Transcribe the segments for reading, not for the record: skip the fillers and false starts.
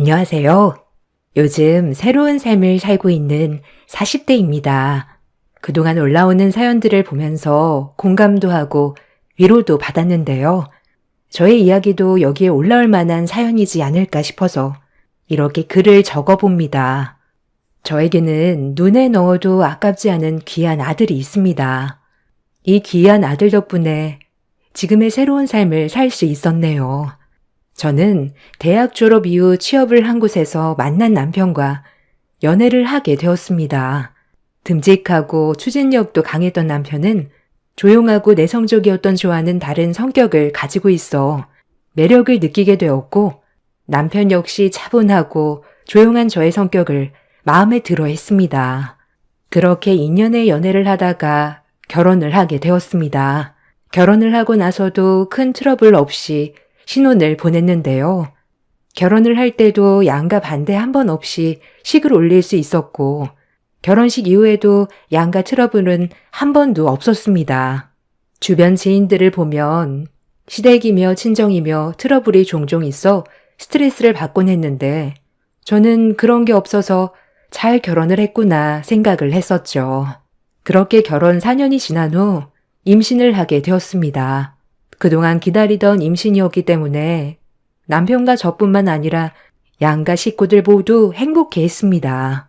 안녕하세요. 요즘 새로운 삶을 살고 있는 40대입니다. 그동안 올라오는 사연들을 보면서 공감도 하고 위로도 받았는데요. 저의 이야기도 여기에 올라올 만한 사연이지 않을까 싶어서 이렇게 글을 적어봅니다. 저에게는 눈에 넣어도 아깝지 않은 귀한 아들이 있습니다. 이 귀한 아들 덕분에 지금의 새로운 삶을 살 수 있었네요. 저는 대학 졸업 이후 취업을 한 곳에서 만난 남편과 연애를 하게 되었습니다. 듬직하고 추진력도 강했던 남편은 조용하고 내성적이었던 저와는 다른 성격을 가지고 있어 매력을 느끼게 되었고, 남편 역시 차분하고 조용한 저의 성격을 마음에 들어 했습니다. 그렇게 2년의 연애를 하다가 결혼을 하게 되었습니다. 결혼을 하고 나서도 큰 트러블 없이 신혼을 보냈는데요. 결혼을 할 때도 양가 반대 한 번 없이 식을 올릴 수 있었고, 결혼식 이후에도 양가 트러블은 한 번도 없었습니다. 주변 지인들을 보면 시댁이며 친정이며 트러블이 종종 있어 스트레스를 받곤 했는데, 저는 그런 게 없어서 잘 결혼을 했구나 생각을 했었죠. 그렇게 결혼 4년이 지난 후 임신을 하게 되었습니다. 그동안 기다리던 임신이었기 때문에 남편과 저뿐만 아니라 양가 식구들 모두 행복해 했습니다.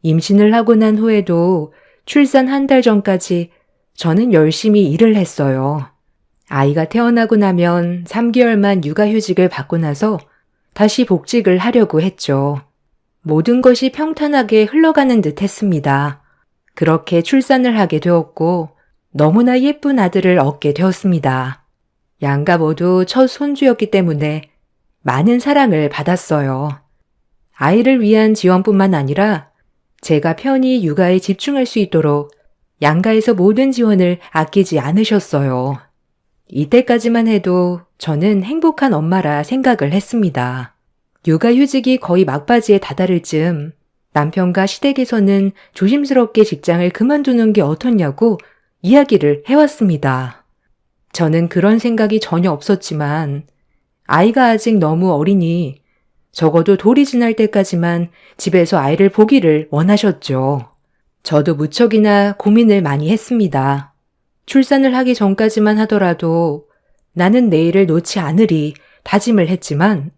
임신을 하고 난 후에도 출산 한 달 전까지 저는 열심히 일을 했어요. 아이가 태어나고 나면 3개월만 육아휴직을 받고 나서 다시 복직을 하려고 했죠. 모든 것이 평탄하게 흘러가는 듯 했습니다. 그렇게 출산을 하게 되었고 너무나 예쁜 아들을 얻게 되었습니다. 양가 모두 첫 손주였기 때문에 많은 사랑을 받았어요. 아이를 위한 지원뿐만 아니라 제가 편히 육아에 집중할 수 있도록 양가에서 모든 지원을 아끼지 않으셨어요. 이때까지만 해도 저는 행복한 엄마라 생각을 했습니다. 육아휴직이 거의 막바지에 다다를 즈음 남편과 시댁에서는 조심스럽게 직장을 그만두는 게 어떻냐고 이야기를 해왔습니다. 저는 그런 생각이 전혀 없었지만 아이가 아직 너무 어리니 적어도 돌이 지날 때까지만 집에서 아이를 보기를 원하셨죠. 저도 무척이나 고민을 많이 했습니다. 출산을 하기 전까지만 하더라도 나는 내일을 놓지 않으리 다짐을 했지만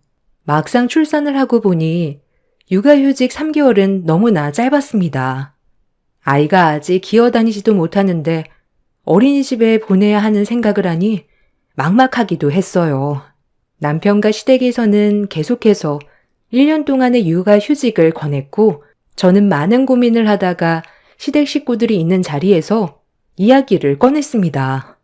막상 출산을 하고 보니 육아휴직 3개월은 너무나 짧았습니다. 아이가 아직 기어다니지도 못하는데 어린이집에 보내야 하는 생각을 하니 막막하기도 했어요. 남편과 시댁에서는 계속해서 1년 동안의 육아휴직을 권했고, 저는 많은 고민을 하다가 시댁 식구들이 있는 자리에서 이야기를 꺼냈습니다.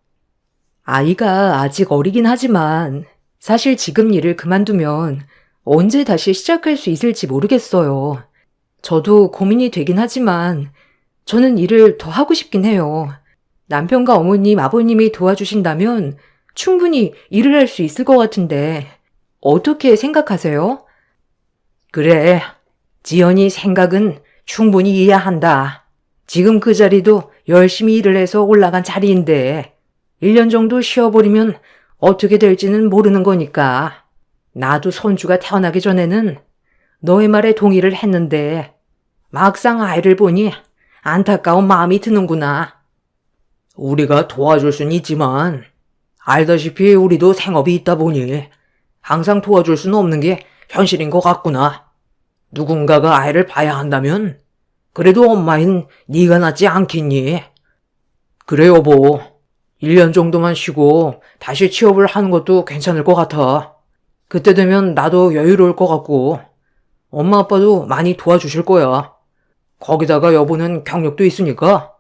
아이가 아직 어리긴 하지만 사실 지금 일을 그만두면 언제 다시 시작할 수 있을지 모르겠어요. 저도 고민이 되긴 하지만 저는 일을 더 하고 싶긴 해요. 남편과 어머님, 아버님이 도와주신다면 충분히 일을 할 수 있을 것 같은데 어떻게 생각하세요? 그래, 지연이 생각은 충분히 이해한다. 지금 그 자리도 열심히 일을 해서 올라간 자리인데 1년 정도 쉬어버리면 어떻게 될지는 모르는 거니까. 나도 손주가 태어나기 전에는 너의 말에 동의를 했는데 막상 아이를 보니 안타까운 마음이 드는구나. 우리가 도와줄 순 있지만 알다시피 우리도 생업이 있다 보니 항상 도와줄 수는 없는 게 현실인 것 같구나. 누군가가 아이를 봐야 한다면 그래도 엄마인 네가 낫지 않겠니? 그래 여보, 1년 정도만 쉬고 다시 취업을 하는 것도 괜찮을 것 같아. 그때 되면 나도 여유로울 것 같고 엄마 아빠도 많이 도와주실 거야. 거기다가 여보는 경력도 있으니까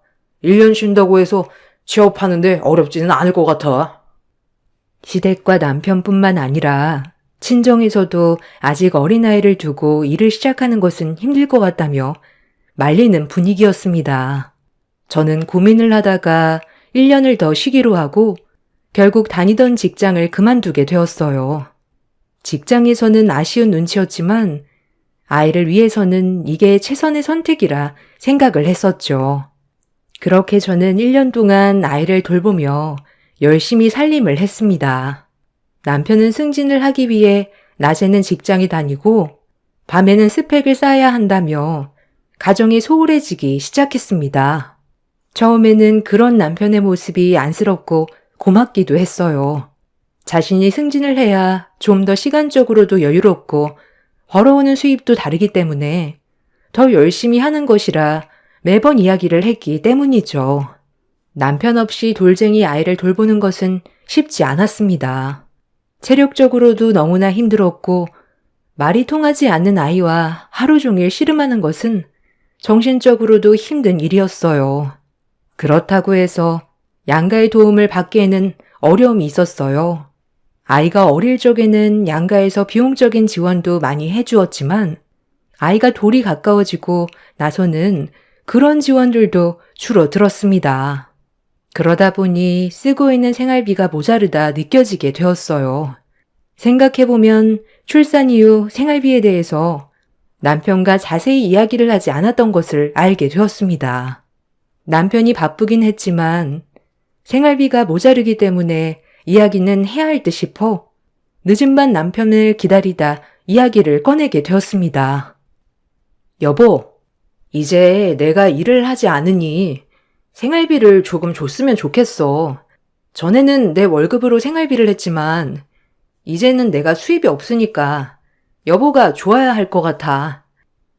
1년 쉰다고 해서 취업하는데 어렵지는 않을 것 같아. 시댁과 남편뿐만 아니라 친정에서도 아직 어린아이를 두고 일을 시작하는 것은 힘들 것 같다며 말리는 분위기였습니다. 저는 고민을 하다가 1년을 더 쉬기로 하고 결국 다니던 직장을 그만두게 되었어요. 직장에서는 아쉬운 눈치였지만 아이를 위해서는 이게 최선의 선택이라 생각을 했었죠. 그렇게 저는 1년 동안 아이를 돌보며 열심히 살림을 했습니다. 남편은 승진을 하기 위해 낮에는 직장에 다니고 밤에는 스펙을 쌓아야 한다며 가정이 소홀해지기 시작했습니다. 처음에는 그런 남편의 모습이 안쓰럽고 고맙기도 했어요. 자신이 승진을 해야 좀 더 시간적으로도 여유롭고 벌어오는 수입도 다르기 때문에 더 열심히 하는 것이라 매번 이야기를 했기 때문이죠. 남편 없이 돌쟁이 아이를 돌보는 것은 쉽지 않았습니다. 체력적으로도 너무나 힘들었고 말이 통하지 않는 아이와 하루 종일 씨름하는 것은 정신적으로도 힘든 일이었어요. 그렇다고 해서 양가의 도움을 받기에는 어려움이 있었어요. 아이가 어릴 적에는 양가에서 비용적인 지원도 많이 해주었지만 아이가 돌이 가까워지고 나서는 그런 지원들도 줄어들었습니다. 그러다 보니 쓰고 있는 생활비가 모자르다 느껴지게 되었어요. 생각해보면 출산 이후 생활비에 대해서 남편과 자세히 이야기를 하지 않았던 것을 알게 되었습니다. 남편이 바쁘긴 했지만 생활비가 모자르기 때문에 이야기는 해야 할 듯 싶어 늦은 밤 남편을 기다리다 이야기를 꺼내게 되었습니다. 여보, 이제 내가 일을 하지 않으니 생활비를 조금 줬으면 좋겠어. 전에는 내 월급으로 생활비를 했지만 이제는 내가 수입이 없으니까 여보가 좋아야 할 것 같아.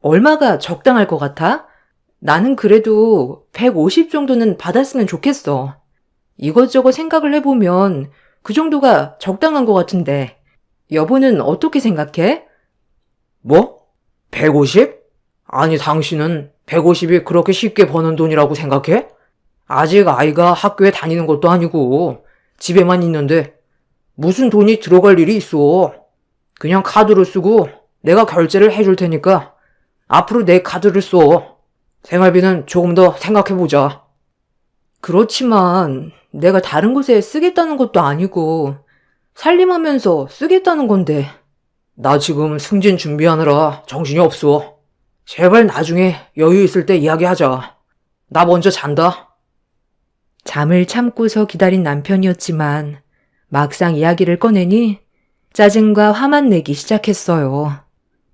얼마가 적당할 것 같아? 나는 그래도 150 정도는 받았으면 좋겠어. 이것저것 생각을 해보면 그 정도가 적당한 것 같은데 여보는 어떻게 생각해? 뭐? 150? 아니, 당신은 150이 그렇게 쉽게 버는 돈이라고 생각해? 아직 아이가 학교에 다니는 것도 아니고 집에만 있는데 무슨 돈이 들어갈 일이 있어. 그냥 카드로 쓰고 내가 결제를 해줄 테니까 앞으로 내 카드를 써. 생활비는 조금 더 생각해보자. 그렇지만 내가 다른 곳에 쓰겠다는 것도 아니고 살림하면서 쓰겠다는 건데. 나 지금 승진 준비하느라 정신이 없어. 제발 나중에 여유 있을 때 이야기하자. 나 먼저 잔다. 잠을 참고서 기다린 남편이었지만 막상 이야기를 꺼내니 짜증과 화만 내기 시작했어요.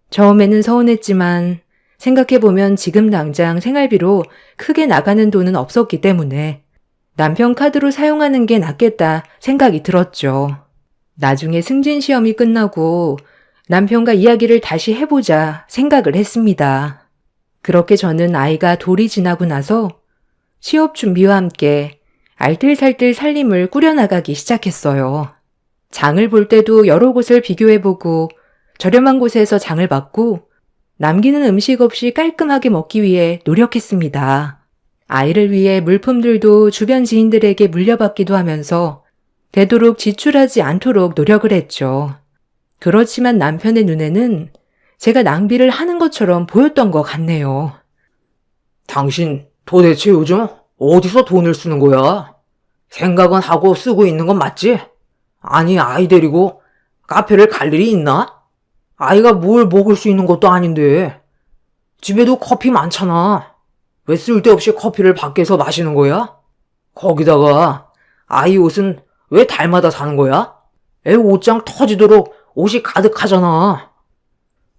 처음에는 서운했지만 생각해보면 지금 당장 생활비로 크게 나가는 돈은 없었기 때문에 남편 카드로 사용하는 게 낫겠다 생각이 들었죠. 나중에 승진 시험이 끝나고 남편과 이야기를 다시 해보자 생각을 했습니다. 그렇게 저는 아이가 돌이 지나고 나서 취업 준비와 함께 알뜰살뜰 살림을 꾸려나가기 시작했어요. 장을 볼 때도 여러 곳을 비교해보고 저렴한 곳에서 장을 봤고 남기는 음식 없이 깔끔하게 먹기 위해 노력했습니다. 아이를 위해 물품들도 주변 지인들에게 물려받기도 하면서 되도록 지출하지 않도록 노력을 했죠. 그렇지만 남편의 눈에는 제가 낭비를 하는 것처럼 보였던 것 같네요. 당신 도대체 요즘 어디서 돈을 쓰는 거야? 생각은 하고 쓰고 있는 건 맞지? 아니, 아이 데리고 카페를 갈 일이 있나? 아이가 뭘 먹을 수 있는 것도 아닌데. 집에도 커피 많잖아. 왜 쓸데없이 커피를 밖에서 마시는 거야? 거기다가 아이 옷은 왜 달마다 사는 거야? 애 옷장 터지도록 옷이 가득하잖아.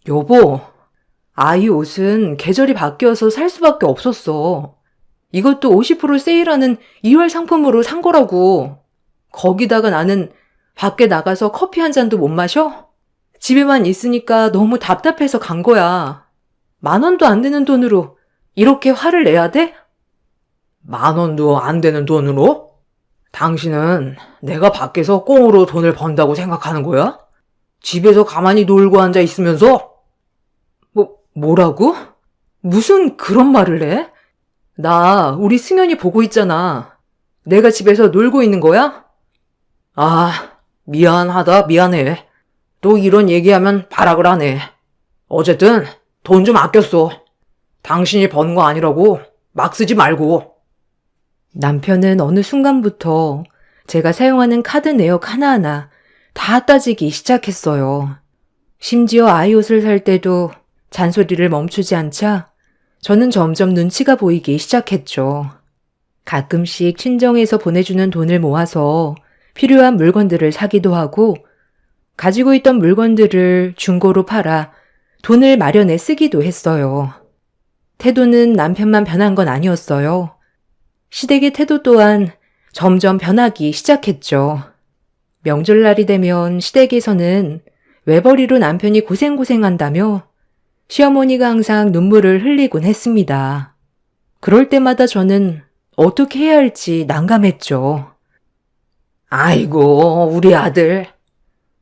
여보, 아이 옷은 계절이 바뀌어서 살 수밖에 없었어. 이것도 50% 세일하는 2월 상품으로 산 거라고. 거기다가 나는 밖에 나가서 커피 한 잔도 못 마셔? 집에만 있으니까 너무 답답해서 간 거야. 10,000원도 안 되는 돈으로 이렇게 화를 내야 돼? 10,000원도 안 되는 돈으로? 당신은 내가 밖에서 꽁으로 돈을 번다고 생각하는 거야? 집에서 가만히 놀고 앉아 있으면서? 뭐라고? 무슨 그런 말을 해? 나 우리 승현이 보고 있잖아. 내가 집에서 놀고 있는 거야? 아, 미안하다, 미안해. 또 이런 얘기하면 발악을 하네. 어쨌든 돈 좀 아꼈어. 당신이 번 거 아니라고 막 쓰지 말고. 남편은 어느 순간부터 제가 사용하는 카드 내역 하나하나 다 따지기 시작했어요. 심지어 아이 옷을 살 때도 잔소리를 멈추지 않자 저는 점점 눈치가 보이기 시작했죠. 가끔씩 친정에서 보내주는 돈을 모아서 필요한 물건들을 사기도 하고 가지고 있던 물건들을 중고로 팔아 돈을 마련해 쓰기도 했어요. 태도는 남편만 변한 건 아니었어요. 시댁의 태도 또한 점점 변하기 시작했죠. 명절날이 되면 시댁에서는 외벌이로 남편이 고생한다며 시어머니가 항상 눈물을 흘리곤 했습니다. 그럴 때마다 저는 어떻게 해야 할지 난감했죠. 아이고, 우리 아들.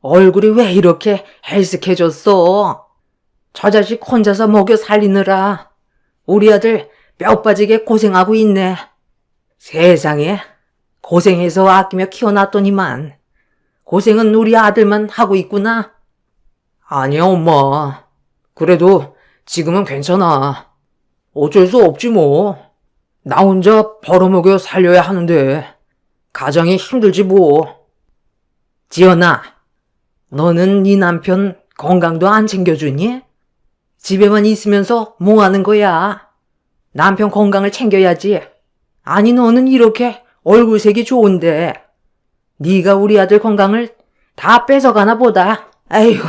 얼굴이 왜 이렇게 헬쓱해졌어? 저 자식 혼자서 먹여 살리느라 우리 아들 뼈 빠지게 고생하고 있네. 세상에, 고생해서 아끼며 키워놨더니만 고생은 우리 아들만 하고 있구나. 아니야, 엄마. 그래도 지금은 괜찮아. 어쩔 수 없지 뭐. 나 혼자 벌어먹여 살려야 하는데 가장이 힘들지 뭐. 지연아, 너는 네 남편 건강도 안 챙겨주니? 집에만 있으면서 뭐 하는 거야? 남편 건강을 챙겨야지. 아니, 너는 이렇게 얼굴색이 좋은데 네가 우리 아들 건강을 다 뺏어가나 보다. 아이고.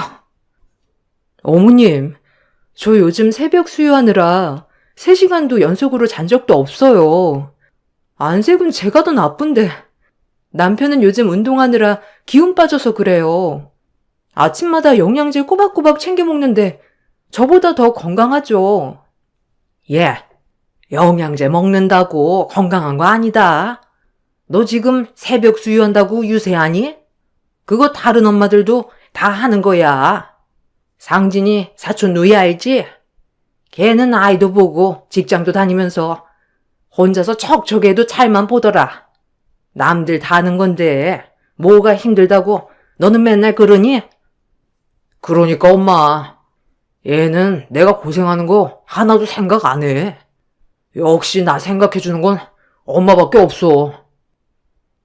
어머님, 저 요즘 새벽 수유하느라 3시간도 연속으로 잔 적도 없어요. 안색은 제가 더 나쁜데 남편은 요즘 운동하느라 기운 빠져서 그래요. 아침마다 영양제 꼬박꼬박 챙겨 먹는데 저보다 더 건강하죠. 예, 영양제 먹는다고 건강한 거 아니다. 너 지금 새벽 수유한다고 유세하니? 그거 다른 엄마들도 다 하는 거야. 상진이 사촌 누이 알지? 걔는 아이도 보고 직장도 다니면서 혼자서 척척해도 잘만 보더라. 남들 다 하는 건데 뭐가 힘들다고 너는 맨날 그러니? 그러니까 엄마, 얘는 내가 고생하는 거 하나도 생각 안 해. 역시 나 생각해주는 건 엄마밖에 없어.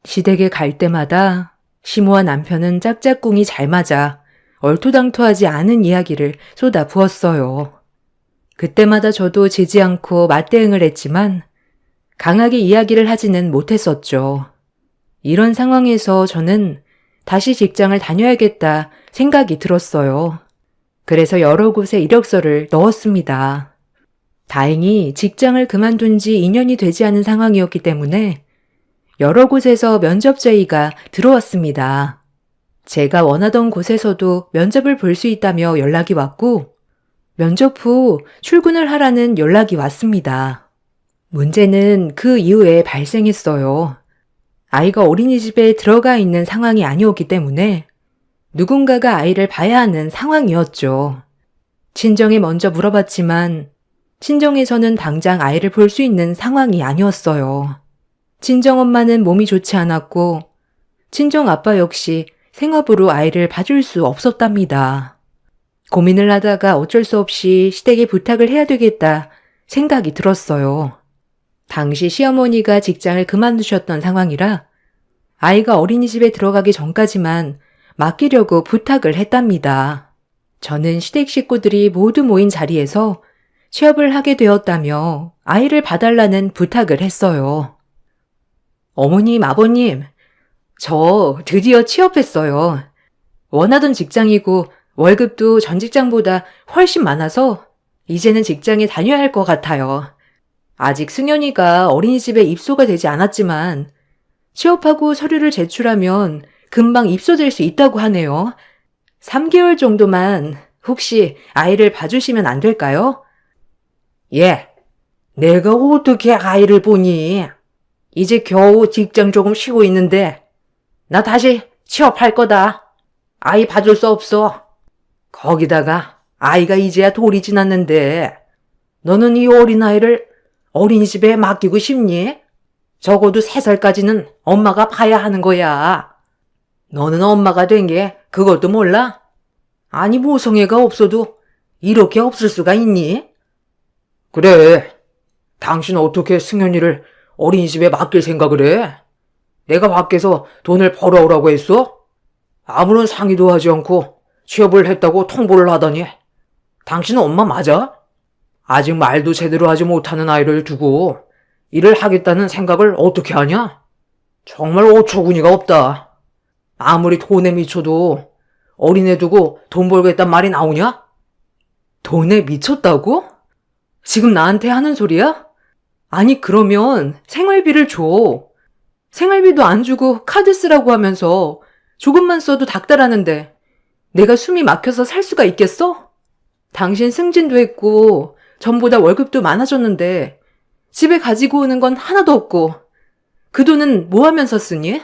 시댁에 갈 때마다 시모와 남편은 짝짝꿍이 잘 맞아 얼토당토하지 않은 이야기를 쏟아 부었어요. 그때마다 저도 지지 않고 맞대응을 했지만 강하게 이야기를 하지는 못했었죠. 이런 상황에서 저는 다시 직장을 다녀야겠다 생각이 들었어요. 그래서 여러 곳에 이력서를 넣었습니다. 다행히 직장을 그만둔 지 2년이 되지 않은 상황이었기 때문에 여러 곳에서 면접 제의가 들어왔습니다. 제가 원하던 곳에서도 면접을 볼 수 있다며 연락이 왔고 면접 후 출근을 하라는 연락이 왔습니다. 문제는 그 이후에 발생했어요. 아이가 어린이집에 들어가 있는 상황이 아니었기 때문에 누군가가 아이를 봐야 하는 상황이었죠. 친정에 먼저 물어봤지만 친정에서는 당장 아이를 볼 수 있는 상황이 아니었어요. 친정엄마는 몸이 좋지 않았고 친정아빠 역시 생업으로 아이를 봐줄 수 없었답니다. 고민을 하다가 어쩔 수 없이 시댁에 부탁을 해야 되겠다 생각이 들었어요. 당시 시어머니가 직장을 그만두셨던 상황이라 아이가 어린이집에 들어가기 전까지만 맡기려고 부탁을 했답니다. 저는 시댁 식구들이 모두 모인 자리에서 취업을 하게 되었다며 아이를 봐달라는 부탁을 했어요. 어머님, 아버님, 저 드디어 취업했어요. 원하던 직장이고 월급도 전 직장보다 훨씬 많아서 이제는 직장에 다녀야 할 것 같아요. 아직 승현이가 어린이집에 입소가 되지 않았지만 취업하고 서류를 제출하면 금방 입소될 수 있다고 하네요. 3개월 정도만 혹시 아이를 봐주시면 안 될까요? 예, 내가 어떻게 아이를 보니? 이제 겨우 직장 조금 쉬고 있는데 나 다시 취업할 거다. 아이 봐줄 수 없어. 거기다가 아이가 이제야 돌이 지났는데 너는 이 어린아이를 어린이집에 맡기고 싶니? 적어도 3살까지는 엄마가 봐야 하는 거야. 너는 엄마가 된 게 그것도 몰라? 아니, 모성애가 없어도 이렇게 없을 수가 있니? 그래, 당신 어떻게 승현이를 어린이집에 맡길 생각을 해? 내가 밖에서 돈을 벌어오라고 했어? 아무런 상의도 하지 않고 취업을 했다고 통보를 하다니. 당신은 엄마 맞아? 아직 말도 제대로 하지 못하는 아이를 두고 일을 하겠다는 생각을 어떻게 하냐? 정말 어처구니가 없다. 아무리 돈에 미쳐도 어린애 두고 돈 벌겠단 말이 나오냐? 돈에 미쳤다고? 지금 나한테 하는 소리야? 아니, 그러면 생활비를 줘. 생활비도 안 주고 카드 쓰라고 하면서 조금만 써도 닥달하는데 내가 숨이 막혀서 살 수가 있겠어? 당신 승진도 했고 전보다 월급도 많아졌는데 집에 가지고 오는 건 하나도 없고 그 돈은 뭐 하면서 쓰니?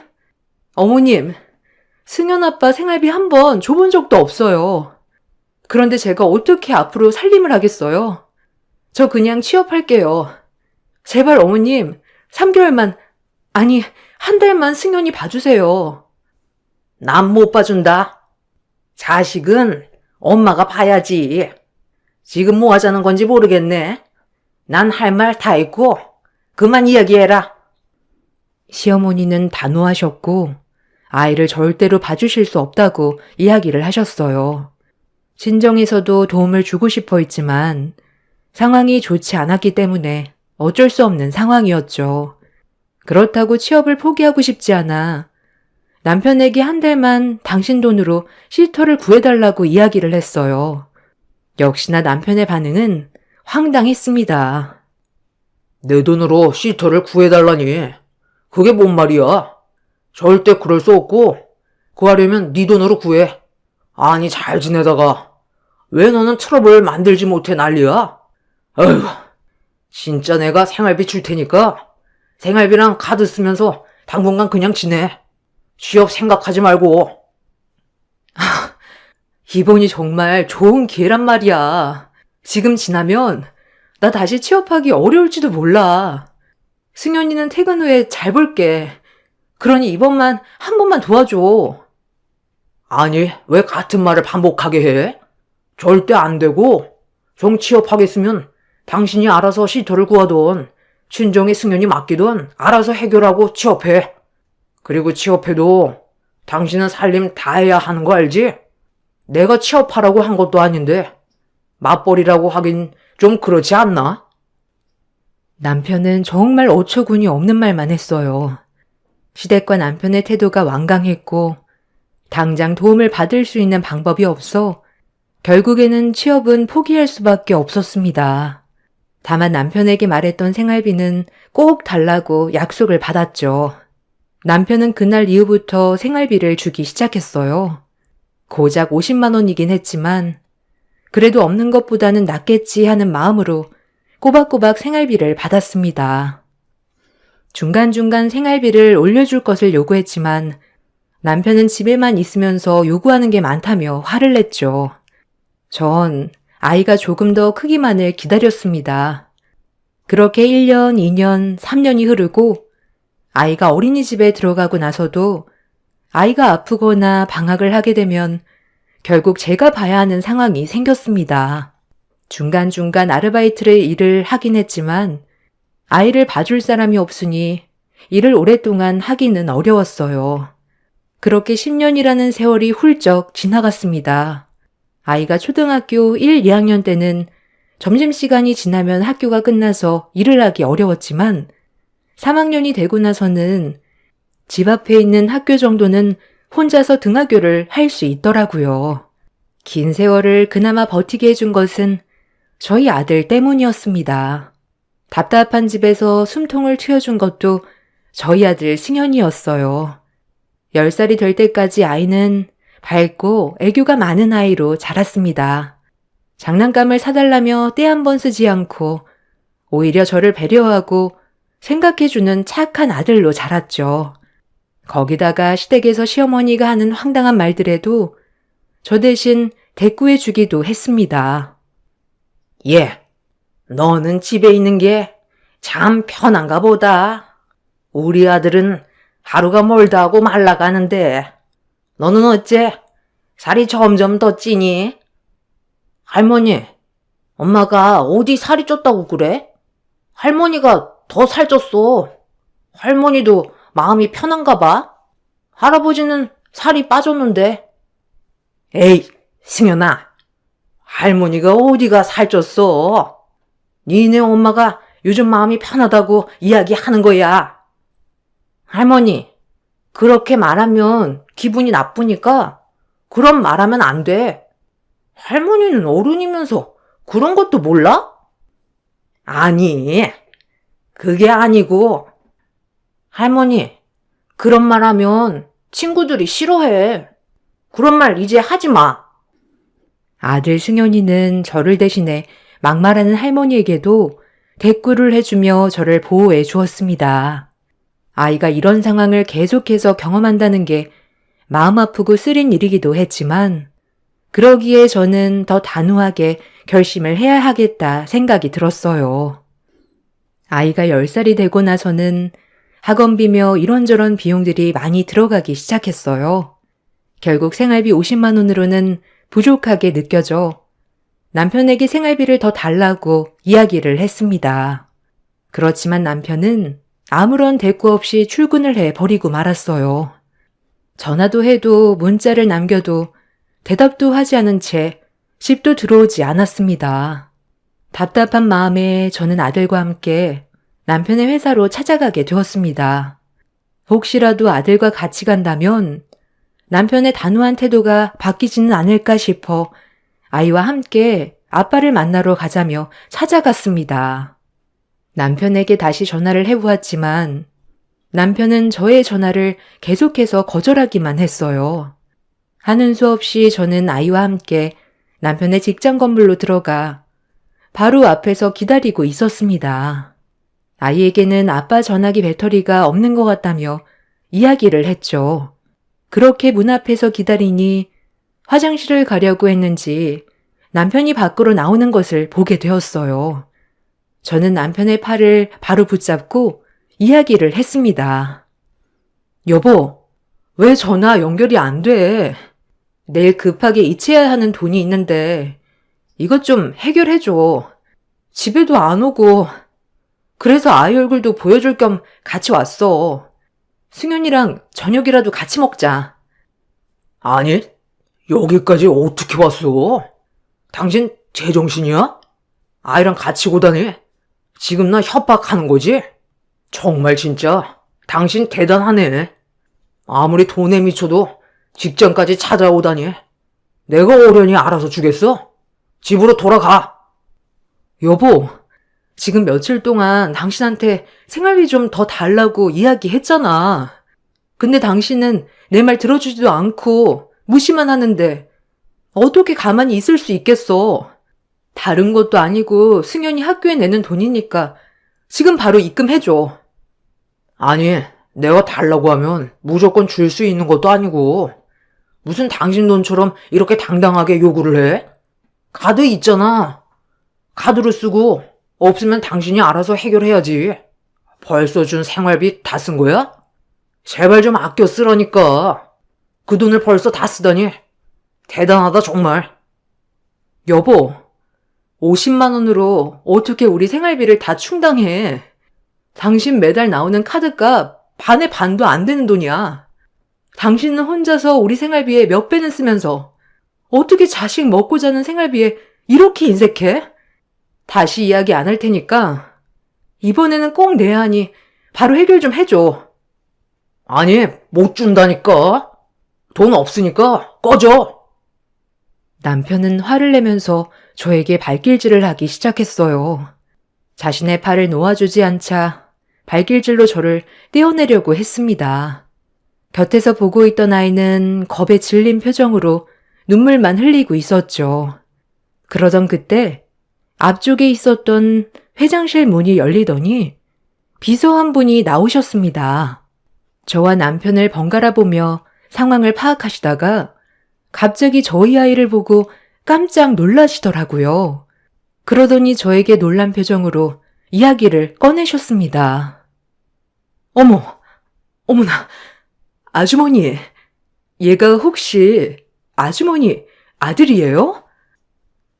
어머님, 승현 아빠 생활비 한 번 줘본 적도 없어요. 그런데 제가 어떻게 앞으로 살림을 하겠어요? 저 그냥 취업할게요. 제발 어머님, 3개월만, 아니, 한 달만 승현이 봐주세요. 난 못 봐준다. 자식은 엄마가 봐야지. 지금 뭐 하자는 건지 모르겠네. 난 할 말 다 했고, 그만 이야기해라. 시어머니는 단호하셨고 아이를 절대로 봐주실 수 없다고 이야기를 하셨어요. 친정에서도 도움을 주고 싶어 했지만 상황이 좋지 않았기 때문에 어쩔 수 없는 상황이었죠. 그렇다고 취업을 포기하고 싶지 않아 남편에게 한 달만 당신 돈으로 시터를 구해달라고 이야기를 했어요. 역시나 남편의 반응은 황당했습니다. 내 돈으로 시터를 구해달라니. 그게 뭔 말이야? 절대 그럴 수 없고, 구하려면 네 돈으로 구해. 아니, 잘 지내다가 왜 너는 트러블 만들지 못해 난리야? 어휴, 진짜 내가 생활비 줄 테니까 생활비랑 카드 쓰면서 당분간 그냥 지내. 취업 생각하지 말고. 이번이 정말 좋은 기회란 말이야. 지금 지나면 나 다시 취업하기 어려울지도 몰라. 승현이는 퇴근 후에 잘 볼게. 그러니 이번만 한 번만 도와줘. 아니, 왜 같은 말을 반복하게 해? 절대 안 되고, 정 취업하겠으면 당신이 알아서 시터를 구하던 친정의 승연이 맡기던 알아서 해결하고 취업해. 그리고 취업해도 당신은 살림 다 해야 하는 거 알지? 내가 취업하라고 한 것도 아닌데 맞벌이라고 하긴 좀 그렇지 않나? 남편은 정말 어처구니 없는 말만 했어요. 시댁과 남편의 태도가 완강했고 당장 도움을 받을 수 있는 방법이 없어 결국에는 취업은 포기할 수밖에 없었습니다. 다만 남편에게 말했던 생활비는 꼭 달라고 약속을 받았죠. 남편은 그날 이후부터 생활비를 주기 시작했어요. 고작 50만 원이긴 했지만 그래도 없는 것보다는 낫겠지 하는 마음으로 꼬박꼬박 생활비를 받았습니다. 중간중간 생활비를 올려줄 것을 요구했지만 남편은 집에만 있으면서 요구하는 게 많다며 화를 냈죠. 전 아이가 조금 더 크기만을 기다렸습니다. 그렇게 1년, 2년, 3년이 흐르고 아이가 어린이집에 들어가고 나서도 아이가 아프거나 방학을 하게 되면 결국 제가 봐야 하는 상황이 생겼습니다. 중간중간 아르바이트를 일을 하긴 했지만 아이를 봐줄 사람이 없으니 일을 오랫동안 하기는 어려웠어요. 그렇게 10년이라는 세월이 훌쩍 지나갔습니다. 아이가 초등학교 1, 2학년 때는 점심시간이 지나면 학교가 끝나서 일을 하기 어려웠지만 3학년이 되고 나서는 집 앞에 있는 학교 정도는 혼자서 등하교를 할 수 있더라고요. 긴 세월을 그나마 버티게 해준 것은 저희 아들 때문이었습니다. 답답한 집에서 숨통을 트여준 것도 저희 아들 승현이었어요. 10살이 될 때까지 아이는 밝고 애교가 많은 아이로 자랐습니다. 장난감을 사달라며 때 한 번 쓰지 않고 오히려 저를 배려하고 생각해주는 착한 아들로 자랐죠. 거기다가 시댁에서 시어머니가 하는 황당한 말들에도 저 대신 대꾸해주기도 했습니다. 예, 너는 집에 있는 게 참 편한가 보다. 우리 아들은 하루가 멀다 하고 말라가는데 너는 어째 살이 점점 더 찌니? 할머니, 엄마가 어디 살이 쪘다고 그래? 할머니가 더 살쪘어. 할머니도 마음이 편한가 봐. 할아버지는 살이 빠졌는데. 에이, 승현아. 할머니가 어디가 살쪘어? 니네 엄마가 요즘 마음이 편하다고 이야기하는 거야. 할머니, 그렇게 말하면 기분이 나쁘니까 그런 말하면 안 돼. 할머니는 어른이면서 그런 것도 몰라? 아니, 그게 아니고. 할머니, 그런 말 하면 친구들이 싫어해. 그런 말 이제 하지 마. 아들 승현이는 저를 대신해 막말하는 할머니에게도 대꾸를 해주며 저를 보호해 주었습니다. 아이가 이런 상황을 계속해서 경험한다는 게 마음 아프고 쓰린 일이기도 했지만 그러기에 저는 더 단호하게 결심을 해야 하겠다 생각이 들었어요. 아이가 10살이 되고 나서는 학원비며 이런저런 비용들이 많이 들어가기 시작했어요. 결국 생활비 50만 원으로는 부족하게 느껴져 남편에게 생활비를 더 달라고 이야기를 했습니다. 그렇지만 남편은 아무런 대꾸 없이 출근을 해 버리고 말았어요. 전화도 해도 문자를 남겨도 대답도 하지 않은 채 집도 들어오지 않았습니다. 답답한 마음에 저는 아들과 함께 남편의 회사로 찾아가게 되었습니다. 혹시라도 아들과 같이 간다면 남편의 단호한 태도가 바뀌지는 않을까 싶어 아이와 함께 아빠를 만나러 가자며 찾아갔습니다. 남편에게 다시 전화를 해보았지만 남편은 저의 전화를 계속해서 거절하기만 했어요. 하는 수 없이 저는 아이와 함께 남편의 직장 건물로 들어가 바로 앞에서 기다리고 있었습니다. 아이에게는 아빠 전화기 배터리가 없는 것 같다며 이야기를 했죠. 그렇게 문 앞에서 기다리니 화장실을 가려고 했는지 남편이 밖으로 나오는 것을 보게 되었어요. 저는 남편의 팔을 바로 붙잡고 이야기를 했습니다. 여보, 왜 전화 연결이 안 돼? 내일 급하게 이체해야 하는 돈이 있는데 이것 좀 해결해줘. 집에도 안 오고 그래서 아이 얼굴도 보여줄 겸 같이 왔어. 승현이랑 저녁이라도 같이 먹자. 아니, 여기까지 어떻게 왔어? 당신 제정신이야? 아이랑 같이 고다니? 지금 나 협박하는 거지? 정말 진짜 당신 대단하네. 아무리 돈에 미쳐도 직장까지 찾아오다니. 내가 어련히 알아서 주겠어? 집으로 돌아가. 여보, 지금 며칠 동안 당신한테 생활비 좀 더 달라고 이야기했잖아. 근데 당신은 내 말 들어주지도 않고 무시만 하는데 어떻게 가만히 있을 수 있겠어. 다른 것도 아니고 승현이 학교에 내는 돈이니까 지금 바로 입금해줘. 아니, 내가 달라고 하면 무조건 줄 수 있는 것도 아니고 무슨 당신 돈처럼 이렇게 당당하게 요구를 해? 카드 있잖아. 카드로 쓰고 없으면 당신이 알아서 해결해야지. 벌써 준 생활비 다 쓴 거야? 제발 좀 아껴 쓰라니까. 그 돈을 벌써 다 쓰다니. 대단하다 정말. 여보, 50만 원으로 어떻게 우리 생활비를 다 충당해. 당신 매달 나오는 카드값 반의 반도 안 되는 돈이야. 당신은 혼자서 우리 생활비에 몇 배는 쓰면서 어떻게 자식 먹고 자는 생활비에 이렇게 인색해? 다시 이야기 안 할 테니까 이번에는 꼭 내야 하니 바로 해결 좀 해줘. 아니, 못 준다니까. 돈 없으니까 꺼져. 남편은 화를 내면서 저에게 발길질을 하기 시작했어요. 자신의 팔을 놓아주지 않자 발길질로 저를 떼어내려고 했습니다. 곁에서 보고 있던 아이는 겁에 질린 표정으로 눈물만 흘리고 있었죠. 그러던 그때 앞쪽에 있었던 회장실 문이 열리더니 비서 한 분이 나오셨습니다. 저와 남편을 번갈아 보며 상황을 파악하시다가 갑자기 저희 아이를 보고 깜짝 놀라시더라고요. 그러더니 저에게 놀란 표정으로 이야기를 꺼내셨습니다. 어머나, 아주머니, 얘가 혹시 아주머니 아들이에요?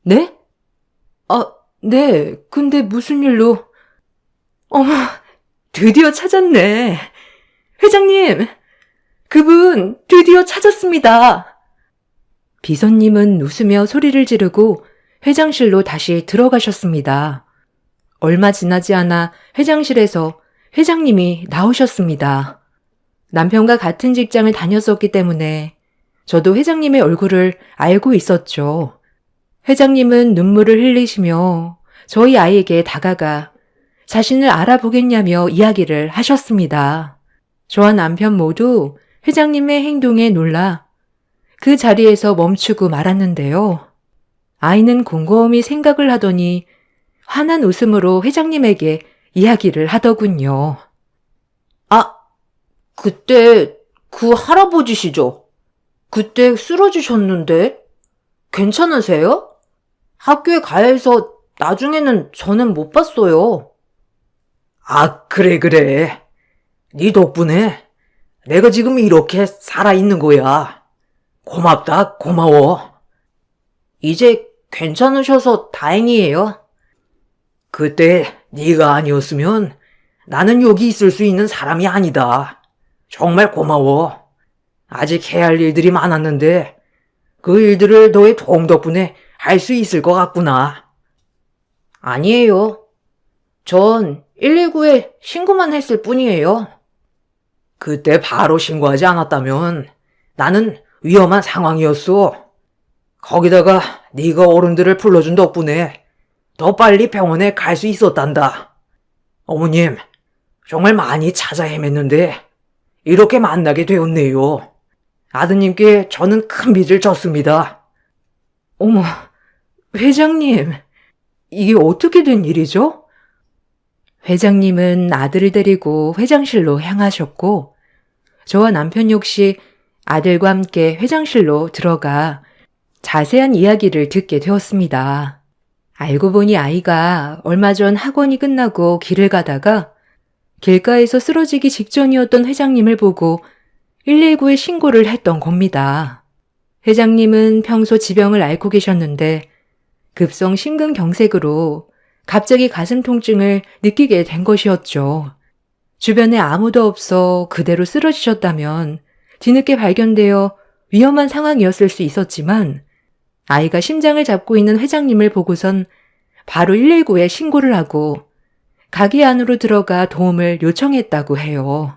네? 네, 근데 무슨 일로? 어머, 드디어 찾았네. 회장님, 그분 드디어 찾았습니다. 비서님은 웃으며 소리를 지르고 회장실로 다시 들어가셨습니다. 얼마 지나지 않아 회장실에서 회장님이 나오셨습니다. 남편과 같은 직장을 다녔었기 때문에 저도 회장님의 얼굴을 알고 있었죠. 회장님은 눈물을 흘리시며 저희 아이에게 다가가 자신을 알아보겠냐며 이야기를 하셨습니다. 저와 남편 모두 회장님의 행동에 놀라 그 자리에서 멈추고 말았는데요. 아이는 곰곰이 생각을 하더니 환한 웃음으로 회장님에게 이야기를 하더군요. 아, 그때 그 할아버지시죠? 그때 쓰러지셨는데 괜찮으세요? 학교에 가야 해서 나중에는 저는 못 봤어요. 아, 그래. 네 덕분에 내가 지금 이렇게 살아있는 거야. 고맙다, 고마워. 이제 괜찮으셔서 다행이에요. 그때 네가 아니었으면 나는 여기 있을 수 있는 사람이 아니다. 정말 고마워. 아직 해야 할 일들이 많았는데 그 일들을 너의 도움 덕분에 할 수 있을 것 같구나. 아니에요. 전 119에 신고만 했을 뿐이에요. 그때 바로 신고하지 않았다면 나는 위험한 상황이었어. 거기다가 네가 어른들을 불러준 덕분에 더 빨리 병원에 갈 수 있었단다. 어머님, 정말 많이 찾아 헤맸는데 이렇게 만나게 되었네요. 아드님께 저는 큰 빚을 졌습니다. 어머, 회장님, 이게 어떻게 된 일이죠? 회장님은 아들을 데리고 회장실로 향하셨고 저와 남편 역시 아들과 함께 회장실로 들어가 자세한 이야기를 듣게 되었습니다. 알고 보니 아이가 얼마 전 학원이 끝나고 길을 가다가 길가에서 쓰러지기 직전이었던 회장님을 보고 119에 신고를 했던 겁니다. 회장님은 평소 지병을 앓고 계셨는데 급성 심근경색으로 갑자기 가슴 통증을 느끼게 된 것이었죠. 주변에 아무도 없어 그대로 쓰러지셨다면 뒤늦게 발견되어 위험한 상황이었을 수 있었지만 아이가 심장을 잡고 있는 회장님을 보고선 바로 119에 신고를 하고 가게 안으로 들어가 도움을 요청했다고 해요.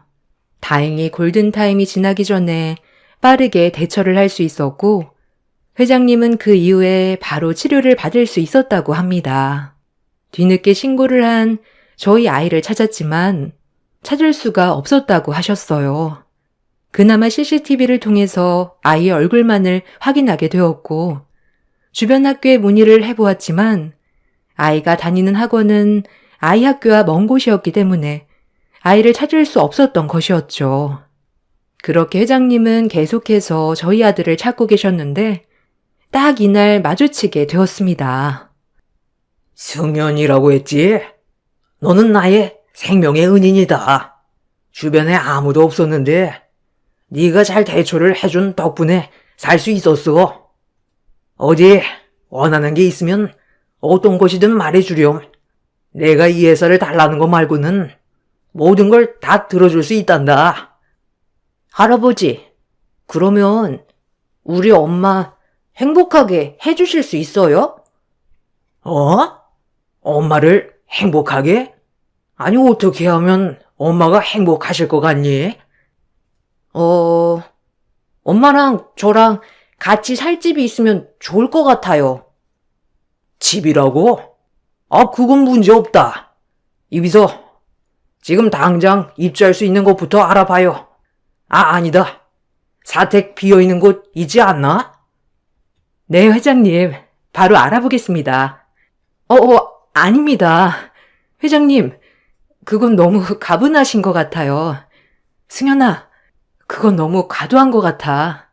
다행히 골든타임이 지나기 전에 빠르게 대처를 할 수 있었고 회장님은 그 이후에 바로 치료를 받을 수 있었다고 합니다. 뒤늦게 신고를 한 저희 아이를 찾았지만 찾을 수가 없었다고 하셨어요. 그나마 CCTV를 통해서 아이의 얼굴만을 확인하게 되었고 주변 학교에 문의를 해보았지만 아이가 다니는 학원은 아이 학교와 먼 곳이었기 때문에 아이를 찾을 수 없었던 것이었죠. 그렇게 회장님은 계속해서 저희 아들을 찾고 계셨는데 딱 이날 마주치게 되었습니다. 승연이라고 했지? 너는 나의 생명의 은인이다. 주변에 아무도 없었는데 네가 잘 대처를 해준 덕분에 살 수 있었어. 어디 원하는 게 있으면 어떤 것이든 말해주렴. 내가 이 회사를 달라는 거 말고는 모든 걸 다 들어줄 수 있단다. 할아버지, 그러면 우리 엄마 행복하게 해주실 수 있어요? 엄마를 행복하게? 아니, 어떻게 하면 엄마가 행복하실 것 같니? 엄마랑 저랑 같이 살 집이 있으면 좋을 것 같아요. 집이라고? 그건 문제 없다. 이비서, 지금 당장 입주할 수 있는 곳부터 알아봐요. 아니다. 사택 비어있는 곳 있지 않나? 네, 회장님. 바로 알아보겠습니다. 아닙니다. 회장님, 그건 너무 가분하신 것 같아요. 승현아, 그건 너무 과도한 것 같아.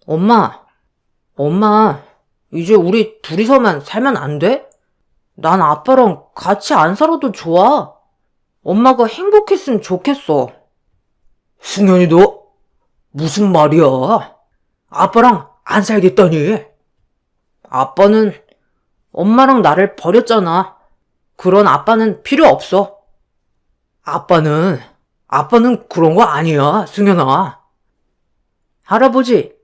엄마, 이제 우리 둘이서만 살면 안 돼? 난 아빠랑 같이 안 살아도 좋아. 엄마가 행복했으면 좋겠어. 승현이 너 무슨 말이야? 아빠랑 안 살겠다니? 아빠는 엄마랑 나를 버렸잖아. 그런 아빠는 필요 없어. 아빠는 그런 거 아니야, 승현아. 할아버지,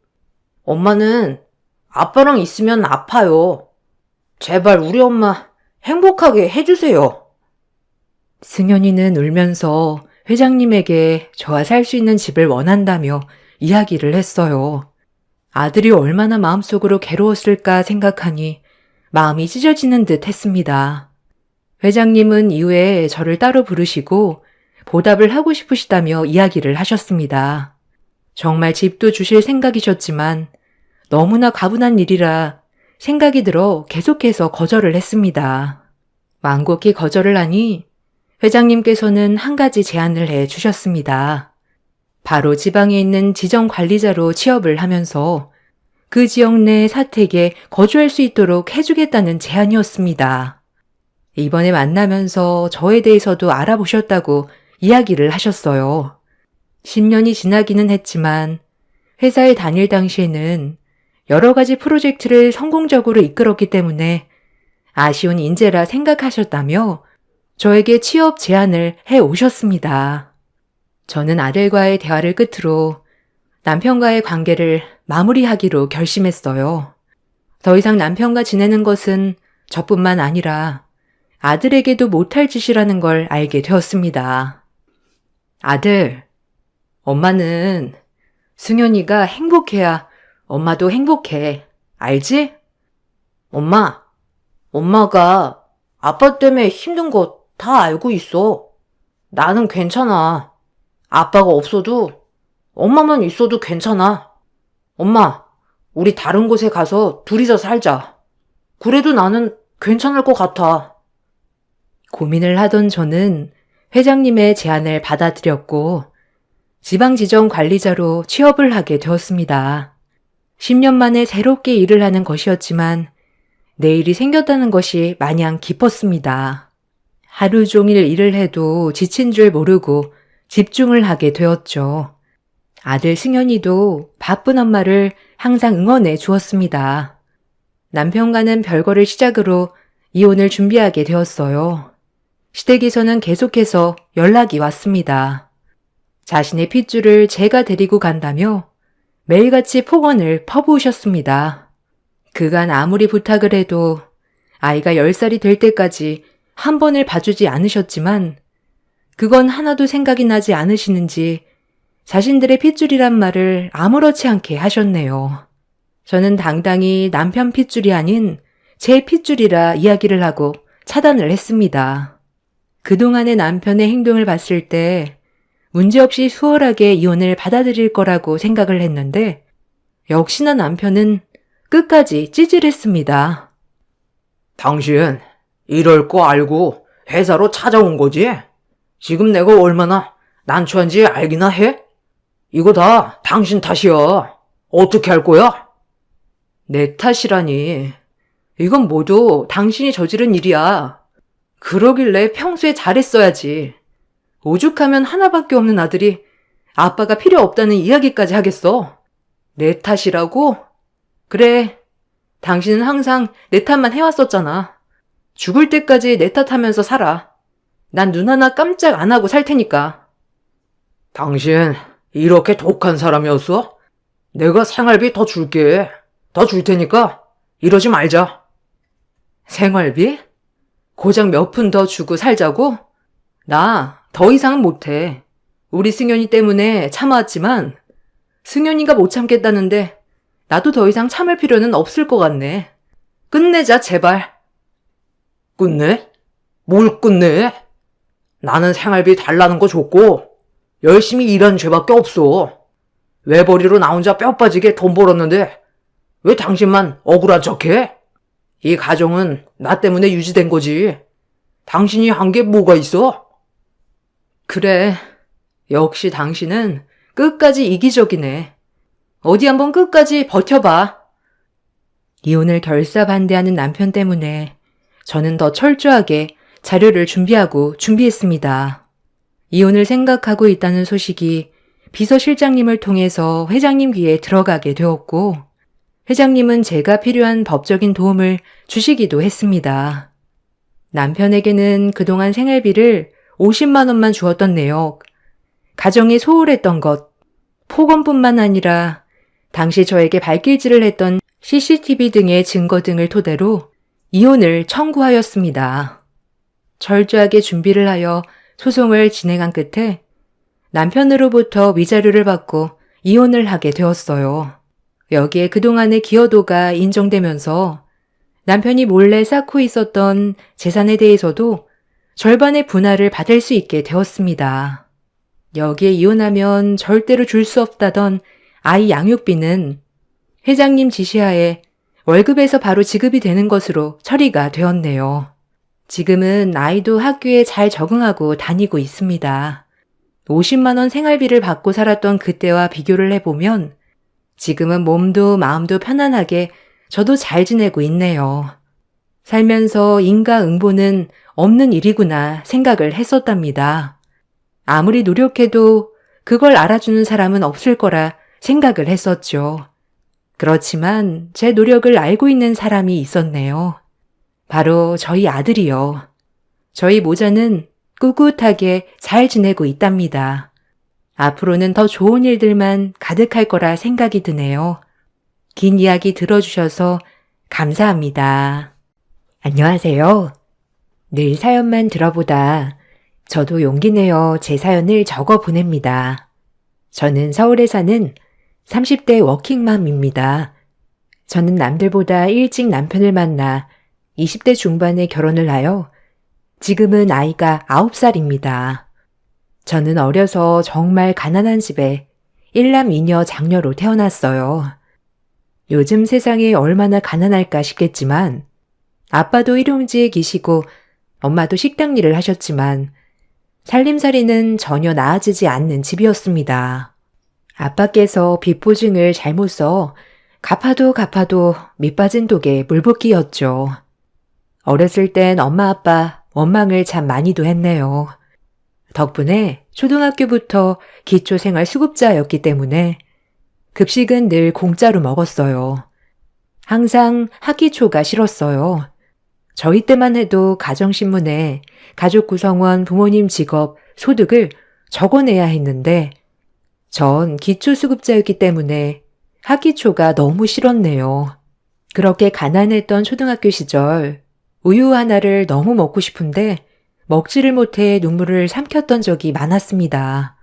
엄마는 아빠랑 있으면 아파요. 제발 우리 엄마 행복하게 해주세요. 승현이는 울면서 회장님에게 저와 살 수 있는 집을 원한다며 이야기를 했어요. 아들이 얼마나 마음속으로 괴로웠을까 생각하니 마음이 찢어지는 듯 했습니다. 회장님은 이후에 저를 따로 부르시고 보답을 하고 싶으시다며 이야기를 하셨습니다. 정말 집도 주실 생각이셨지만 너무나 가분한 일이라 생각이 들어 계속해서 거절을 했습니다. 완곡히 거절을 하니 회장님께서는 한 가지 제안을 해 주셨습니다. 바로 지방에 있는 지정관리자로 취업을 하면서 그 지역 내 사택에 거주할 수 있도록 해주겠다는 제안이었습니다. 이번에 만나면서 저에 대해서도 알아보셨다고 이야기를 하셨어요. 10년이 지나기는 했지만 회사에 다닐 당시에는 여러 가지 프로젝트를 성공적으로 이끌었기 때문에 아쉬운 인재라 생각하셨다며 저에게 취업 제안을 해 오셨습니다. 저는 아들과의 대화를 끝으로 남편과의 관계를 마무리하기로 결심했어요. 더 이상 남편과 지내는 것은 저뿐만 아니라 아들에게도 못할 짓이라는 걸 알게 되었습니다. 아들, 엄마는 승현이가 행복해야 엄마도 행복해. 알지? 엄마가 아빠 때문에 힘든 거 다 알고 있어. 나는 괜찮아. 아빠가 없어도 엄마만 있어도 괜찮아. 엄마, 우리 다른 곳에 가서 둘이서 살자. 그래도 나는 괜찮을 것 같아. 고민을 하던 저는 회장님의 제안을 받아들였고 지방지정관리자로 취업을 하게 되었습니다. 10년 만에 새롭게 일을 하는 것이었지만 내일이 생겼다는 것이 마냥 기뻤습니다. 하루 종일 일을 해도 지친 줄 모르고 집중을 하게 되었죠. 아들 승현이도 바쁜 엄마를 항상 응원해 주었습니다. 남편과는 별거를 시작으로 이혼을 준비하게 되었어요. 시댁에서는 계속해서 연락이 왔습니다. 자신의 핏줄을 제가 데리고 간다며 매일같이 폭언을 퍼부으셨습니다. 그간 아무리 부탁을 해도 아이가 10살이 될 때까지 한 번을 봐주지 않으셨지만 그건 하나도 생각이 나지 않으시는지 자신들의 핏줄이란 말을 아무렇지 않게 하셨네요. 저는 당당히 남편 핏줄이 아닌 제 핏줄이라 이야기를 하고 차단을 했습니다. 그동안의 남편의 행동을 봤을 때 문제없이 수월하게 이혼을 받아들일 거라고 생각을 했는데 역시나 남편은 끝까지 찌질했습니다. 당신 이럴 거 알고 회사로 찾아온 거지? 지금 내가 얼마나 난처한지 알기나 해? 이거 다 당신 탓이야. 어떻게 할 거야? 내 탓이라니. 이건 모두 당신이 저지른 일이야. 그러길래 평소에 잘했어야지. 오죽하면 하나밖에 없는 아들이 아빠가 필요 없다는 이야기까지 하겠어. 내 탓이라고? 그래, 당신은 항상 내 탓만 해왔었잖아. 죽을 때까지 내 탓하면서 살아. 난 눈 하나 깜짝 안 하고 살 테니까. 당신 이렇게 독한 사람이었어? 내가 생활비 더 줄게. 더 줄 테니까 이러지 말자. 생활비? 고작 몇 푼 더 주고 살자고? 나 더 이상은 못해. 우리 승현이 때문에 참아왔지만 승현이가 못 참겠다는데 나도 더 이상 참을 필요는 없을 것 같네. 끝내자, 제발. 끝내? 뭘 끝내? 나는 생활비 달라는 거 줬고 열심히 일한 죄밖에 없어. 외벌이로 나 혼자 뼈 빠지게 돈 벌었는데 왜 당신만 억울한 척해? 이 가정은 나 때문에 유지된 거지. 당신이 한 게 뭐가 있어? 그래, 역시 당신은 끝까지 이기적이네. 어디 한번 끝까지 버텨봐. 이혼을 결사반대하는 남편 때문에 저는 더 철저하게 자료를 준비했습니다. 이혼을 생각하고 있다는 소식이 비서실장님을 통해서 회장님 귀에 들어가게 되었고, 회장님은 제가 필요한 법적인 도움을 주시기도 했습니다. 남편에게는 그동안 생활비를 50만 원만 주었던 내역, 가정이 소홀했던 것, 폭언뿐만 아니라 당시 저에게 발길질을 했던 CCTV 등의 증거 등을 토대로 이혼을 청구하였습니다. 철저하게 준비를 하여 소송을 진행한 끝에 남편으로부터 위자료를 받고 이혼을 하게 되었어요. 여기에 그동안의 기여도가 인정되면서 남편이 몰래 쌓고 있었던 재산에 대해서도 절반의 분할을 받을 수 있게 되었습니다. 여기에 이혼하면 절대로 줄 수 없다던 아이 양육비는 회장님 지시하에 월급에서 바로 지급이 되는 것으로 처리가 되었네요. 지금은 아이도 학교에 잘 적응하고 다니고 있습니다. 50만 원 생활비를 받고 살았던 그때와 비교를 해보면 지금은 몸도 마음도 편안하게 저도 잘 지내고 있네요. 살면서 인과응보는 없는 일이구나 생각을 했었답니다. 아무리 노력해도 그걸 알아주는 사람은 없을 거라 생각을 했었죠. 그렇지만 제 노력을 알고 있는 사람이 있었네요. 바로 저희 아들이요. 저희 모자는 꿋꿋하게 잘 지내고 있답니다. 앞으로는 더 좋은 일들만 가득할 거라 생각이 드네요. 긴 이야기 들어주셔서 감사합니다. 안녕하세요. 늘 사연만 들어보다 저도 용기 내어 제 사연을 적어 보냅니다. 저는 서울에 사는 30대 워킹맘입니다. 저는 남들보다 일찍 남편을 만나 20대 중반에 결혼을 하여 지금은 아이가 9살입니다. 저는 어려서 정말 가난한 집에 일남 이녀 장녀로 태어났어요. 요즘 세상에 얼마나 가난할까 싶겠지만 아빠도 일용직에 계시고 엄마도 식당 일을 하셨지만 살림살이는 전혀 나아지지 않는 집이었습니다. 아빠께서 빚 보증을 잘못 써 갚아도 밑빠진 독에 물붓기였죠. 어렸을 땐 엄마 아빠 원망을 참 많이도 했네요. 덕분에 초등학교부터 기초생활수급자였기 때문에 급식은 늘 공짜로 먹었어요. 항상 학기초가 싫었어요. 저희 때만 해도 가정신문에 가족 구성원, 부모님 직업, 소득을 적어내야 했는데 전 기초수급자였기 때문에 학기초가 너무 싫었네요. 그렇게 가난했던 초등학교 시절 우유 하나를 너무 먹고 싶은데 먹지를 못해 눈물을 삼켰던 적이 많았습니다.